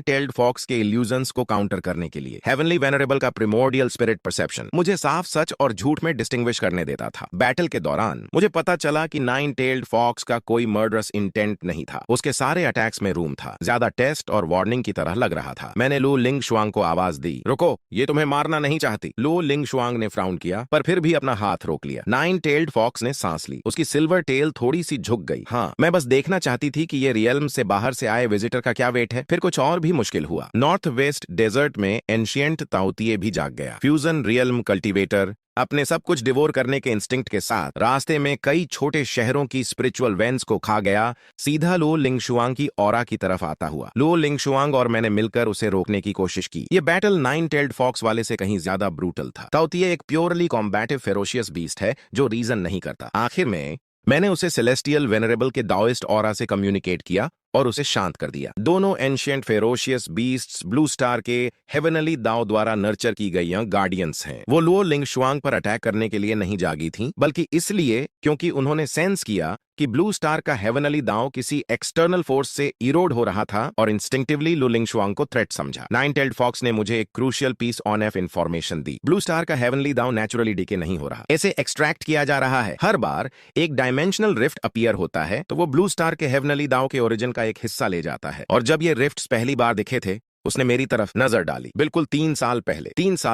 टेल्ड फॉक्स के इल्यूजन्स को काउंटर करने के लिए। हेवनली वेनरेबल का प्रिमोर्डियल स्पिरिट परसेप्शन मुझे साफ सच और झूठ में डिस्टिंग्विश करने देता था। बैटल के दौरान मुझे पता चला कि नाइन टेल्ड फॉक्स का कोई मर्डरस इंटेंट नहीं था। उसके सारे अटैक्स में रूम था, ज्यादा टेस्ट और वार्निंग की तरह लग रहा था। मैंने लुओ लिंगशुआंग को आवाज दी, रुको, ये तुम्हें मारना नहीं चाहती। लुओ लिंगशुआंग ने फ्राउन किया, पर फिर भी अपना हाथ रोक लिया। नाइन टेल्ड फॉक्स ने सांस ली, उसकी सिल्वर टेल थोड़ी सी झुक गई। हाँ, मैं बस देखना चाहती थी कि ये रियल्म से बाहर से आए विजिटर का क्या वेट है। फिर कुछ और भी मुश्किल हुआ। नॉर्थ वेस्ट डेजर्ट में एंशिएंट ताओतिए भी जाग गया। फ्यूजन रियल्म कल्टीवेटर अपने सब कुछ डिवोर करने के इंस्टिंक्ट के साथ रास्ते में कई छोटे शहरों की स्पिरिचुअल वेंस को खा गया, सीधा लुओ लिंगशुआंग की ऑरा की तरफ आता हुआ। लुओ लिंगशुआंग और मैंने मिलकर उसे रोकने की कोशिश की। ये बैटल नाइन टेल्ड फॉक्स वाले से कहीं ज्यादा ब्रूटल था। ताओतिए एक प्योरली कॉम्बैटिव फेरोशियस बीस्ट है जो रीजन नहीं करता। आखिर में मैंने उसे सेलेस्टियल वेनरेबल के दाओइस्ट ऑरा से कम्युनिकेट किया और उसे शांत कर दिया। दोनों ancient ferocious beasts blue star के हेवनली दाव द्वारा नर्चर की गई गार्डियंस हैं। वो लुओ लिंगशुआंग पर अटैक करने के लिए नहीं जागी थीं, बल्कि इसलिए क्योंकि उन्होंने सेंस किया कि ब्लू स्टार का हेवनली दाव किसी एक्सटर्नल फोर्स से इरोड हो रहा था और इंस्टिंक्टिवली लुओ लिंगशुआंग को थ्रेट समझा। नाइन टेल्ड फॉक्स ने मुझे एक crucial piece of information दी। ब्लू स्टार का हेवनली दाव नेचुरली डीके नहीं हो रहा, इसे एक्सट्रैक्ट किया जा रहा है। हर बार एक डायमेंशनल रिफ्ट अपीयर होता है तो वो ब्लू स्टार के हेवनली दाव के ओरिजिन का एक हिस्सा ले जाता है। और जब ये रिफ्ट्स पहली बार दिखे थे, उसने मेरी तरफ नजर डाली। बिल्कुल 3 साल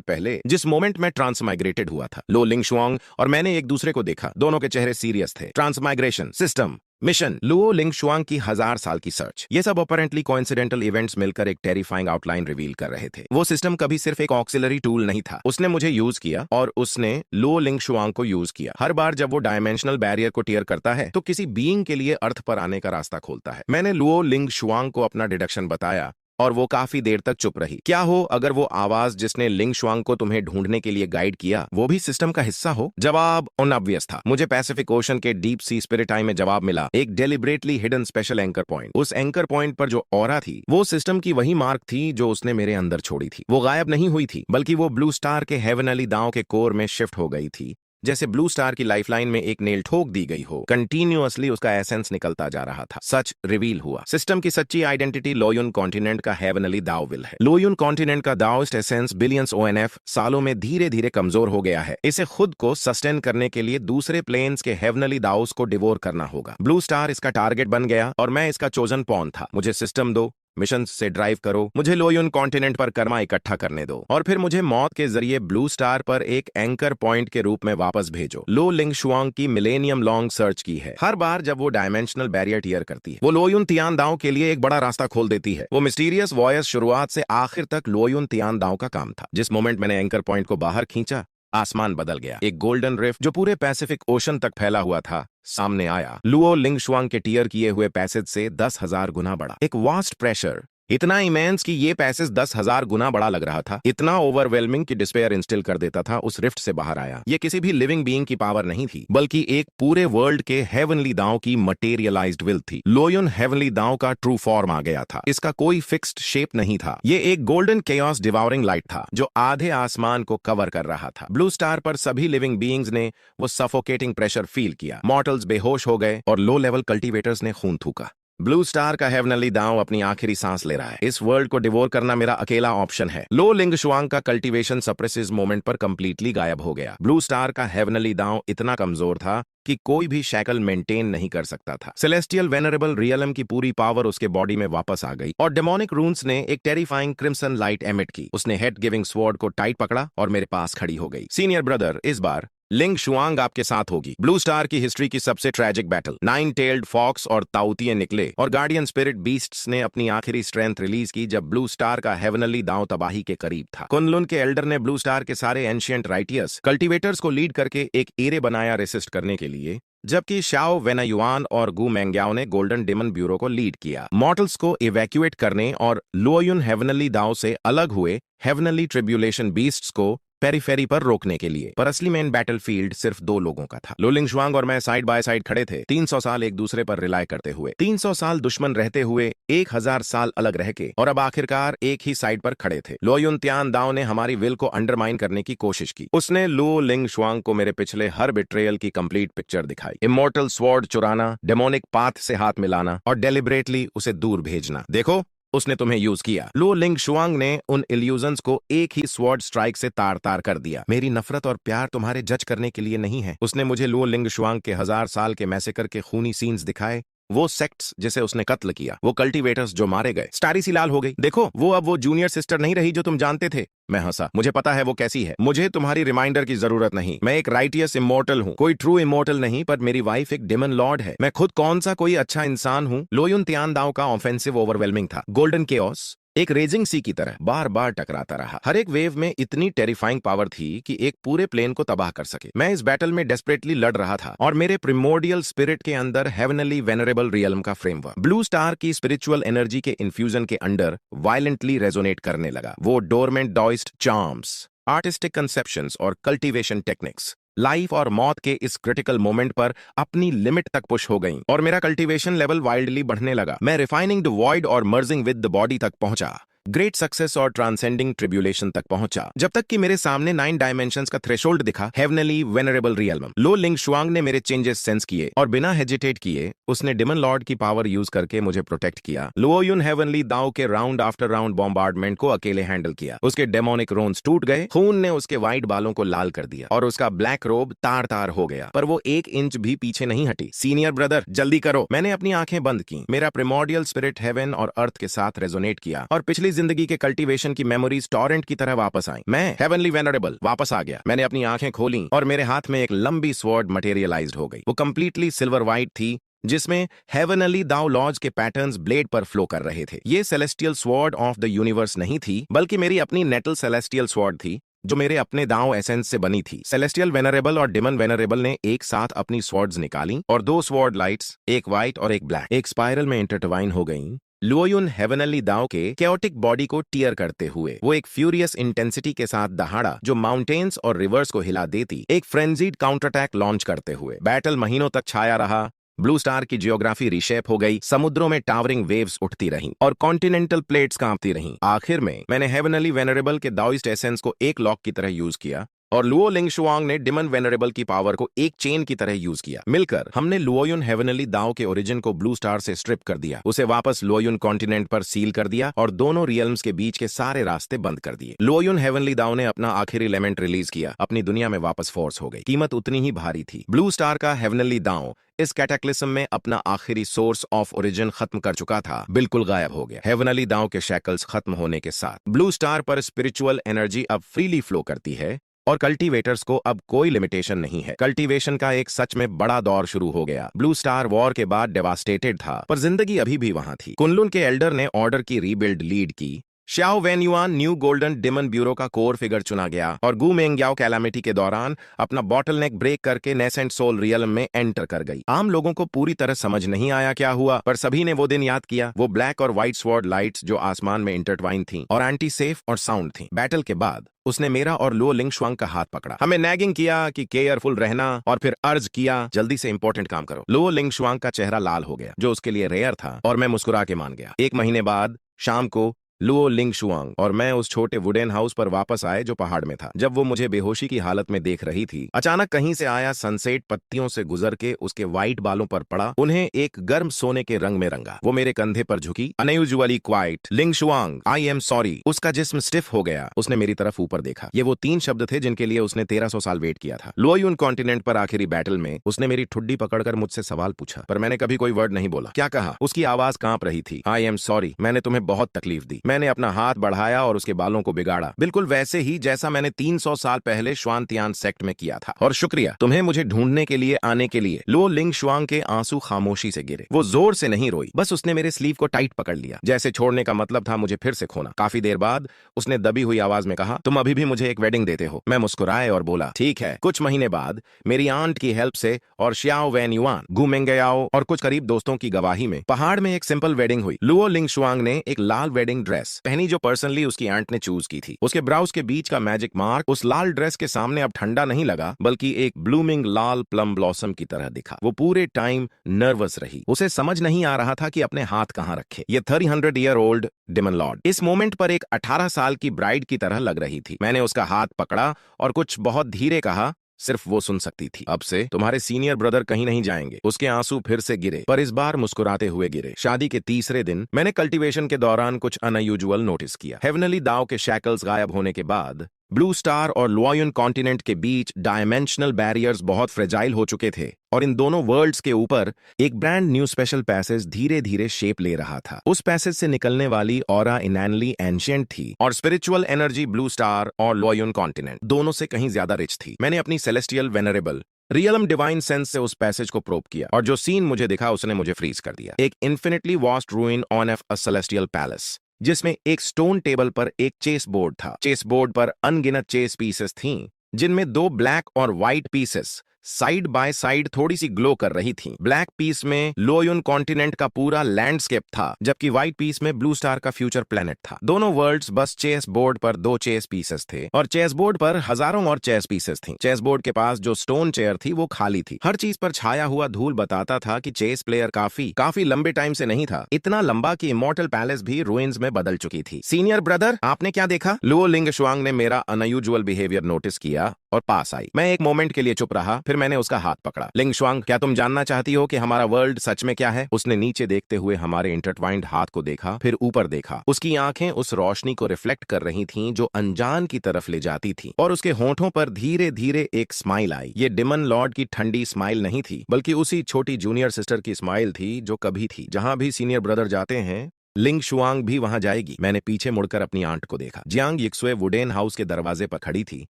पहले जिस मोमेंट में ट्रांसमाइग्रेटेड हुआ था। लुओ लिंगशुआंग और मैंने एक दूसरे को देखा, दोनों के चेहरे सीरियस थे। ट्रांसमाइग्रेशन सिस्टम, मिशन, लुओ लिंगशुआंग की 1000 साल की सर्च, ये सब अपरेंटली कोइंसिडेंटल इवेंट्स मिलकर एक टेरिफाइंग आउटलाइन रिवील कर रहे थे। वो सिस्टम कभी सिर्फ एक ऑक्सिलरी टूल नहीं था। उसने मुझे यूज किया और उसने लुओ लिंगशुआंग को यूज किया। हर बार जब वो डायमेंशनल बैरियर को टियर करता है तो किसी बीइंग के लिए अर्थ पर आने का रास्ता खोलता है। मैंने लुओ लिंगशुआंग को अपना डिडक्शन बताया और वो काफी देर तक चुप रही। क्या हो अगर वो आवाज जिसने लिंगशुआंग को तुम्हें ढूंढने के लिए गाइड किया वो भी सिस्टम का हिस्सा हो? जवाब अनऑब्वियस था। मुझे पैसिफिक ओशन के डीप सी स्पिरिट आई में जवाब मिला, एक deliberately hidden special anchor point. उस एंकर पॉइंट पर जो ऑरा थी वो सिस्टम की वही मार्क थी जो उसने मेरे अंदर छोड़ी थी। वो गायब नहीं हुई थी, बल्कि वो ब्लू स्टार के हेवनली दांव के कोर में शिफ्ट हो गई थी, जैसे ब्लू स्टार की लाइफलाइन में एक नेल ठोक दी गई हो। कंटिन्यूअसली उसका एसेंस निकलता जा रहा था। सच रिवील हुआ। सिस्टम की सच्ची आइडेंटिटी लोयुन कॉन्टिनेंट का हेवनली दाओविल है। लोयुन कॉन्टिनेंट का दाओइस्ट एसेंस बिलियंस ओएनएफ सालों में धीरे धीरे कमजोर हो गया है। इसे खुद को सस्टेन करने के लिए दूसरे प्लेन्स के हेवनली दाओस को डिवोर करना होगा। ब्लू स्टार इसका टारगेट बन गया और मैं इसका चोजन पॉन था। मुझे सिस्टम दो, मिशन से ड्राइव करो, मुझे लोयुन कॉन्टिनेंट पर कर्मा इकट्ठा करने दो और फिर मुझे मौत के जरिए ब्लू स्टार पर एक एंकर पॉइंट के रूप में वापस भेजो। लुओ लिंगशुआंग की मिलेनियम लॉन्ग सर्च की है। हर बार जब वो डायमेंशनल बैरियर टियर करती है, वो लोयुन तियान दाव के लिए एक बड़ा रास्ता खोल देती है। वो मिस्टीरियस वॉयस शुरुआत से आखिर तक लोयुन तियान दाव का काम था। जिस मोमेंट मैंने एंकर पॉइंट को बाहर खींचा, आसमान बदल गया। एक गोल्डन रिफ्ट जो पूरे पैसिफिक ओशन तक फैला हुआ था सामने आया। लुओ लिंगशुआंग के टियर किए हुए पैसेज से 10,000 गुना बड़ा। एक वास्ट प्रेशर, इतना इमेंस कि ये पैसेज 10,000 गुना बड़ा लग रहा था। इतना ओवरवेलमिंग कि डिस्पेयर इंस्टिल कर देता था। उस रिफ्ट से बाहर आया। ये किसी भी लिविंग बीइंग की पावर नहीं थी, बल्कि एक पूरे वर्ल्ड के हेवनली दांव की मटेरियलाइज्ड विल थी। लोयुन हेवनली दांव का ट्रू फॉर्म आ गया था। इसका कोई फिक्स्ड शेप नहीं था। ये एक गोल्डन केओस डिवाउरिंग लाइट था जो आधे आसमान को कवर कर रहा था। ब्लू स्टार पर सभी लिविंग बीइंग्स ने वो सफोकेटिंग प्रेशर फील किया। मॉर्टल्स बेहोश हो गए और लो लेवल कल्टीवेटर्स ने खून थूका। ब्लू स्टार का हेवनली दांव अपनी आखिरी सांस ले रहा है। इस वर्ल्ड को डिवोर करना मेरा अकेला ऑप्शन है। लुओ लिंगशुआंग का कल्टीवेशन सप्रेसिस मोमेंट पर कंप्लीटली गायब हो गया। ब्लू स्टार का हेवनली दांव इतना कमजोर था कि कोई भी शैकल मेंटेन नहीं कर सकता था। सेलेस्टियल वेनरेबल रियलम की पूरी पावर उसके बॉडी में वापस आ गई और डेमोनिक रून्स ने एक टेरिफाइंग क्रिम्सन लाइट एमिट की। उसने हेड गिविंग स्वॉर्ड को टाइट पकड़ा और मेरे पास खड़ी हो गई। सीनियर ब्रदर, इस बार लिंग शुआंग आपके साथ होगी। ब्लू स्टार की हिस्ट्री की सबसे ट्रैजिक बैटल। 9 टेल्ड फॉक्स और ताउतिये निकले और गार्डियन स्पिरिट बीस्ट्स ने अपनी आखिरी स्ट्रेंथ रिलीज की जब ब्लू स्टार का हेवनली दांव तबाही के करीब था। कुनलुन के एल्डर ने ब्लू स्टार के सारे एंशिएंट राइटियर्स कल्टीवेटर्स को लीड करके एक एरे बनाया रेसिस्ट करने के लिए, जबकि शाओ वेनायुआन और गु मेंग्याओ ने गोल्डन डेमन ब्यूरो को लीड किया, मॉर्टल्स को इवैक्यूएट करने और लुओयुन हेवनली दाव से अलग हुए हेवनली ट्रिब्यूलेशन बीस्ट्स को पेरीफेरी पर रोकने के लिए। पर असली मेन बैटलफील्ड सिर्फ 2 लोगों का था। लो लिंगशुआंग और मैं साइड बाय साइड खड़े थे, 300 साल एक दूसरे पर रिलाय करते हुए, 300 साल दुश्मन रहते हुए 1000 साल अलग रह के, और अब आखिरकार एक ही साइड पर खड़े थे। लो युन त्यान दाओ ने हमारी विल को अंडरमाइन करने की कोशिश की। उसने लो लिंगशुआंग को मेरे पिछले हर बिट्रेयल की कंप्लीट पिक्चर दिखाई। इमोर्टल स्वॉर्ड चुराना, डेमोनिक पाथ से हाथ मिलाना और डेलिब्रेटली उसे दूर भेजना। देखो, उसने तुम्हें यूज किया। लो लिंगशुआंग ने उन इल्यूजन्स को एक ही स्वॉर्ड स्ट्राइक से तार तार कर दिया। मेरी नफरत और प्यार तुम्हारे जज करने के लिए नहीं है। उसने मुझे लो लिंगशुआंग के 1000 साल के मैसेकर के खूनी सीन्स दिखाए, वो सेक्ट्स जिसे उसने कत्ल किया, वो कल्टीवेटर्स जो मारे गए। स्टारी सी लाल हो गई। देखो, वो जूनियर सिस्टर नहीं रही जो तुम जानते थे। मैं हंसा। मुझे पता है वो कैसी है। मुझे तुम्हारी रिमाइंडर की जरूरत नहीं। मैं एक राइटियस इमोर्टल हूँ, कोई ट्रू इमोर्टल नहीं, पर मेरी वाइफ एक डेमन लॉर्ड है। मैं खुद कौन सा कोई अच्छा इंसान हूँ। लोयुन त्यान दाओ का ऑफेंसिव ओवरवेलमिंग था। गोल्डन केओस एक रेजिंग सी की तरह बार बार टकराता रहा। हर एक वेव में इतनी टेरिफाइंग पावर थी कि एक पूरे प्लेन को तबाह कर सके। मैं इस बैटल में डेस्परेटली लड़ रहा था और मेरे प्रिमोर्डियल स्पिरिट के अंदर हेवनली वेनरेबल रियल्म का फ्रेमवर्क ब्लू स्टार की स्पिरिचुअल एनर्जी के इन्फ्यूजन के अंडर वायलेंटली रेजोनेट करने लगा। वो डोरमेंट डॉइस्ट चार्म्स, आर्टिस्टिक कंसेप्शंस और कल्टीवेशन टेक्निक्स लाइफ और मौत के इस क्रिटिकल मोमेंट पर अपनी लिमिट तक पुश हो गईं और मेरा कल्टीवेशन लेवल वाइल्डली बढ़ने लगा। मैं रिफाइनिंग द वॉइड और मर्जिंग विद द बॉडी तक पहुंचा, ग्रेट सक्सेस और ट्रांसेंडिंग ट्रिब्यूलेशन तक पहुंचा, जब तक कि मेरे सामने 9 डायमेंशंस का थ्रेशोल्ड दिखा, हेवनली वेनरेबल रियल्म। लो लिंगशुआंग ने मेरे चेंजेस सेंस किए और बिना हेजिटेट किए उसने डेमन लॉर्ड की पावर यूज करके मुझे प्रोटेक्ट किया। लुओयुन हेवनली दाओ के राउंड आफ्टर राउंड बॉम्बार्डमेंट को अकेले हैंडल किया। उसके डेमोनिक रोन्स टूट गए, खून ने उसके व्हाइट बालों को लाल कर दिया और उसका ब्लैक रोब तार तार हो गया, पर वो 1 इंच भी पीछे नहीं हटी। सीनियर ब्रदर, जल्दी करो। मैंने अपनी आंखें बंद की। मेरा प्रिमोर्डियल स्पिरिट हेवन और अर्थ के साथ रेजोनेट किया और पिछली जिंदगी के कल्टीवेशन की मेमोरीज टॉरेंट की तरह वापस आई। मैं हेवनली वेनरेबल वापस आ गया। मैंने अपनी आंखें खोली और मेरे हाथ में एक लंबी स्वॉर्ड मटेरियलाइज्ड हो गई। वो कंप्लीटली सिल्वर व्हाइट थी, जिसमें हेवनली दाओ लॉज के पैटर्न्स ब्लेड पर फ्लो कर रहे थे। ये celestial sword of the universe नहीं थी, बल्कि मेरी अपनी नेटल सेलेस्टियल स्वॉर्ड थी, जो मेरे अपने दाओ एसेंस से बनी थी। सेलेस्टियल वेनरेबल और डेमन वेनरेबल ने एक साथ अपनी स्वॉर्ड्स निकाली और 2 स्वॉर्ड लाइट्स, एक व्हाइट और एक ब्लैक, एक स्पाइरल में इंटरटवाइन हो गईं, लुओयुन हेवनली दाओ के कैओटिक बॉडी को टीयर करते हुए। वो एक फ्यूरियस इंटेंसिटी के साथ दहाड़ा जो माउंटेन्स और रिवर्स को हिला देती, एक फ्रेंजीड काउंटर अटैक लॉन्च करते हुए। बैटल महीनों तक छाया रहा। ब्लू स्टार की जियोग्राफी रीशेप हो गई, समुद्रों में टावरिंग वेव्स उठती रहीं और कॉन्टिनेंटल प्लेट्स कांपती रहीं। आखिर में मैंने हेवनली वेनरेबल के दाओइस्ट एसेंस को एक लॉक की तरह यूज किया और लुओ लिंगशुआंग ने डेमन वेनरेबल की पावर को एक चेन की तरह यूज किया। मिलकर हमने लुओयुन हेवनली दाओ के ओरिजिन को ब्लू स्टार से स्ट्रिप कर दिया, उसे वापस लुओयुन कॉन्टिनेंट पर सील कर दिया और दोनों रियल्म्स के बीच के सारे रास्ते बंद कर दिए। लुओयुन हेवनली दाओ ने अपना आखिरी एलिमेंट रिलीज किया, अपनी दुनिया में वापस फोर्स हो गई। कीमत उतनी ही भारी थी। ब्लू स्टार का हेवनली दाओ इस कैटाक्लिस्म में अपना आखिरी सोर्स ऑफ ओरिजिन खत्म कर चुका था, बिल्कुल गायब हो गया। हेवनली दाओ के शैकल्स खत्म होने के साथ ब्लू स्टार पर स्पिरिचुअल एनर्जी अब फ्रीली फ्लो करती है और कल्टीवेटर्स को अब कोई लिमिटेशन नहीं है। कल्टीवेशन का एक सच में बड़ा दौर शुरू हो गया। ब्लू स्टार वॉर के बाद डेवास्टेटेड था, पर जिंदगी अभी भी वहां थी। कुनलुन के एल्डर ने ऑर्डर की रीबिल्ड लीड की। Xiao Wenyuan new golden demon bureau का कोर फिगर चुना गया और गु मेंग्याओ कैलामिटी के दौरान अपना बॉटलनेक ब्रेक करके नेसेंट सोल रियल्म में एंटर कर गई। आम लोगों को पूरी तरह समझ नहीं आया क्या हुआ, पर सभी ने वो दिन याद किया, वो ब्लैक और व्हाइट स्वॉर्ड लाइट्स जो आसमान में इंटरट्वाइन थीं और एंटी सेफ और साउंड थीं। बैटल के बाद उसने मेरा और लो लिंगशुआंग का हाथ पकड़ा, हमें नैगिंग किया कि केयरफुल रहना और फिर अर्ज किया जल्दी से इंपॉर्टेंट काम करो। लो लिंगशुआंग का चेहरा लाल हो गया, जो उसके लिए रेयर था, और मैं मुस्कुरा के मान गया। 1 महीने बाद शाम को लुओ लिंगशुआंग और मैं उस छोटे वुडन हाउस पर वापस आए जो पहाड़ में था। जब वो मुझे बेहोशी की हालत में देख रही थी, अचानक कहीं से आया सनसेट पत्तियों से गुजर के उसके व्हाइट बालों पर पड़ा, उन्हें एक गर्म सोने के रंग में रंगा। वो मेरे कंधे पर झुकी, unusually quiet, Lingshuang I am sorry. उसका जिस्म स्टिफ हो गया। उसने मेरी तरफ ऊपर देखा। ये वो 3 शब्द थे जिनके लिए उसने 1300 साल वेट किया था। लुओयुन कॉन्टिनेंट पर आखिरी बैटल में उसने मेरी ठुड्डी पकड़कर मुझसे सवाल पूछा, पर मैंने कभी कोई वर्ड नहीं बोला। क्या कहा? उसकी आवाज कांप रही थी। आई एम सॉरी, मैंने तुम्हें बहुत तकलीफ दी। मैंने अपना हाथ बढ़ाया और उसके बालों को बिगाड़ा, बिल्कुल वैसे ही जैसा मैंने 300 साल पहले श्वानतियान सेक्ट में किया था। और शुक्रिया तुम्हें मुझे ढूंढने के लिए आने के लिए। लुओ लिंग शुआंग के आंसू खामोशी से गिरे। वो जोर से नहीं रोई, बस उसने मेरे स्लीव को टाइट पकड़ लिया, जैसे छोड़ने का मतलब था मुझे फिर से खोना। काफी देर बाद उसने दबी हुई आवाज में कहा, तुम अभी भी मुझे एक वेडिंग देते हो? मैं मुस्कुराए और बोला, ठीक है। कुछ महीने बाद मेरी आंट की हेल्प से और श्याओ वैन युआन, गु मेंगयाओ और कुछ करीब दोस्तों की गवाही में पहाड़ में एक सिंपल वेडिंग हुई। लुओ लिंग शुआंग ने एक लाल वेडिंग ड्रेस पहनी जो पर्सनली उसकी आंट ने चूज की थी। उसके ब्राउज के बीच का मैजिक मार्क उस लाल ड्रेस के सामने अब ठंडा नहीं लगा, बल्कि एक ब्लूमिंग लाल प्लम ब्लॉसम की तरह दिखा। वो पूरे टाइम नर्वस रही। उसे समझ नहीं आ रहा था कि अपने हाथ कहां रखे। ये 300 ईयर ओल्ड डेमन लॉर्ड इस मोमेंट पर एक 18 साल की ब्राइड की तरह लग रही थी। मैंने उसका हाथ पकड़ा और कुछ बहुत धीरे कहा, सिर्फ वो सुन सकती थी, अब से तुम्हारे सीनियर ब्रदर कहीं नहीं जाएंगे। उसके आंसू फिर से गिरे, पर इस बार मुस्कुराते हुए गिरे। शादी के तीसरे दिन मैंने कल्टीवेशन के दौरान कुछ अनयूजुअल नोटिस किया। हेवनली दाव के शैकल्स गायब होने के बाद ब्लू स्टार और लुओयुन कॉन्टिनेंट के बीच डायमेंशनल बैरियर्स बहुत फ्रेजाइल हो चुके थे और इन दोनों वर्ल्ड्स के ऊपर एक ब्रांड न्यू स्पेशल पैसेज धीरे धीरे शेप ले रहा था। उस पैसेज से निकलने वाली ऑरा इनैनली एंशिएंट थी और स्पिरिचुअल एनर्जी ब्लू स्टार और लुओयुन कॉन्टिनेंट दोनों से कहीं ज्यादा रिच थी। मैंने अपनी celestial venerable realm divine sense से उस पैसेज को प्रोब किया और जो सीन मुझे दिखा उसने मुझे फ्रीज कर दिया। एक infinitely vast रूइन on a celestial palace जिसमें एक स्टोन टेबल पर एक चेस बोर्ड था। चेस बोर्ड पर अनगिनत चेस पीसेस थीं, जिनमें 2 ब्लैक और white pieces side by side थोड़ी सी ग्लो कर रही थीं। ब्लैक पीस में लुओयुन कॉन्टिनेंट का पूरा लैंडस्केप था, जबकि व्हाइट पीस में ब्लू स्टार का फ्यूचर प्लेनेट था। दोनों वर्ल्ड्स बस चेस बोर्ड पर 2 चेस पीसेस थे और चेस बोर्ड पर हजारों और चेस पीसेस थीं। चेस बोर्ड के पास जो स्टोन चेयर थी वो खाली थी। हर चीज पर छाया हुआ धूल बताता था कि चेस प्लेयर काफी लंबे टाइम से नहीं था, इतना लंबा कि इमॉर्टल पैलेस भी रुइंस में बदल चुकी थी। सीनियर ब्रदर, आपने क्या देखा? लुओ लिंग शुआंग ने मेरा अनयूजुअल बिहेवियर नोटिस किया और पास आई। मैं एक मोमेंट के लिए चुप रहा, फिर मैंने उसका हाथ पकड़ा। लिंग शुआंग, क्या तुम जानना चाहती हो कि हमारा वर्ल्ड सच में क्या है? उसने नीचे देखते हुए हमारे इंटरट्वाइंड हाथ को देखा, फिर ऊपर देखा। उसकी आंखें उस रोशनी को रिफ्लेक्ट कर रही थीं जो अनजान की तरफ ले जाती थी और उसके होंठों पर धीरे धीरे एक स्माइल आई। ये डेमन लॉर्ड की ठंडी स्माइल नहीं थी, बल्कि उसी छोटी जूनियर सिस्टर की स्माइल थी जो कभी थी। जहां भी सीनियर ब्रदर जाते हैं, लिंग शुआंग भी वहां जाएगी। मैंने पीछे मुड़कर अपनी आंट को देखा। जियांग यिक्सुए वुडेन हाउस के दरवाजे पर खड़ी थी,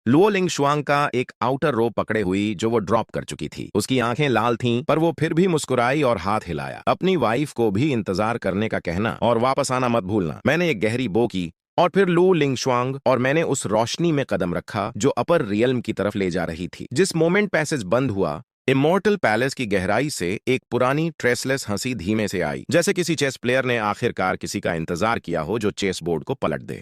लुओ लिंग शुआंग का एक आउटर रो पकड़े हुई जो वो ड्रॉप कर चुकी थी। उसकी आंखें लाल थीं, पर वो फिर भी मुस्कुराई और हाथ हिलाया। अपनी वाइफ को भी इंतजार करने का कहना और वापस आना मत भूलना। मैंने एक गहरी बो की और फिर लू लिंग शुआंग और मैंने उस रोशनी में कदम रखा जो अपर रियल्म की तरफ ले जा रही थी। जिस मोमेंट पैसेज बंद हुआ, इमॉर्टल पैलेस की गहराई से एक पुरानी ट्रेसलेस हंसी धीमे से आई, जैसे किसी चेस प्लेयर ने आखिरकार किसी का इंतजार किया हो जो चेस बोर्ड को पलट दे।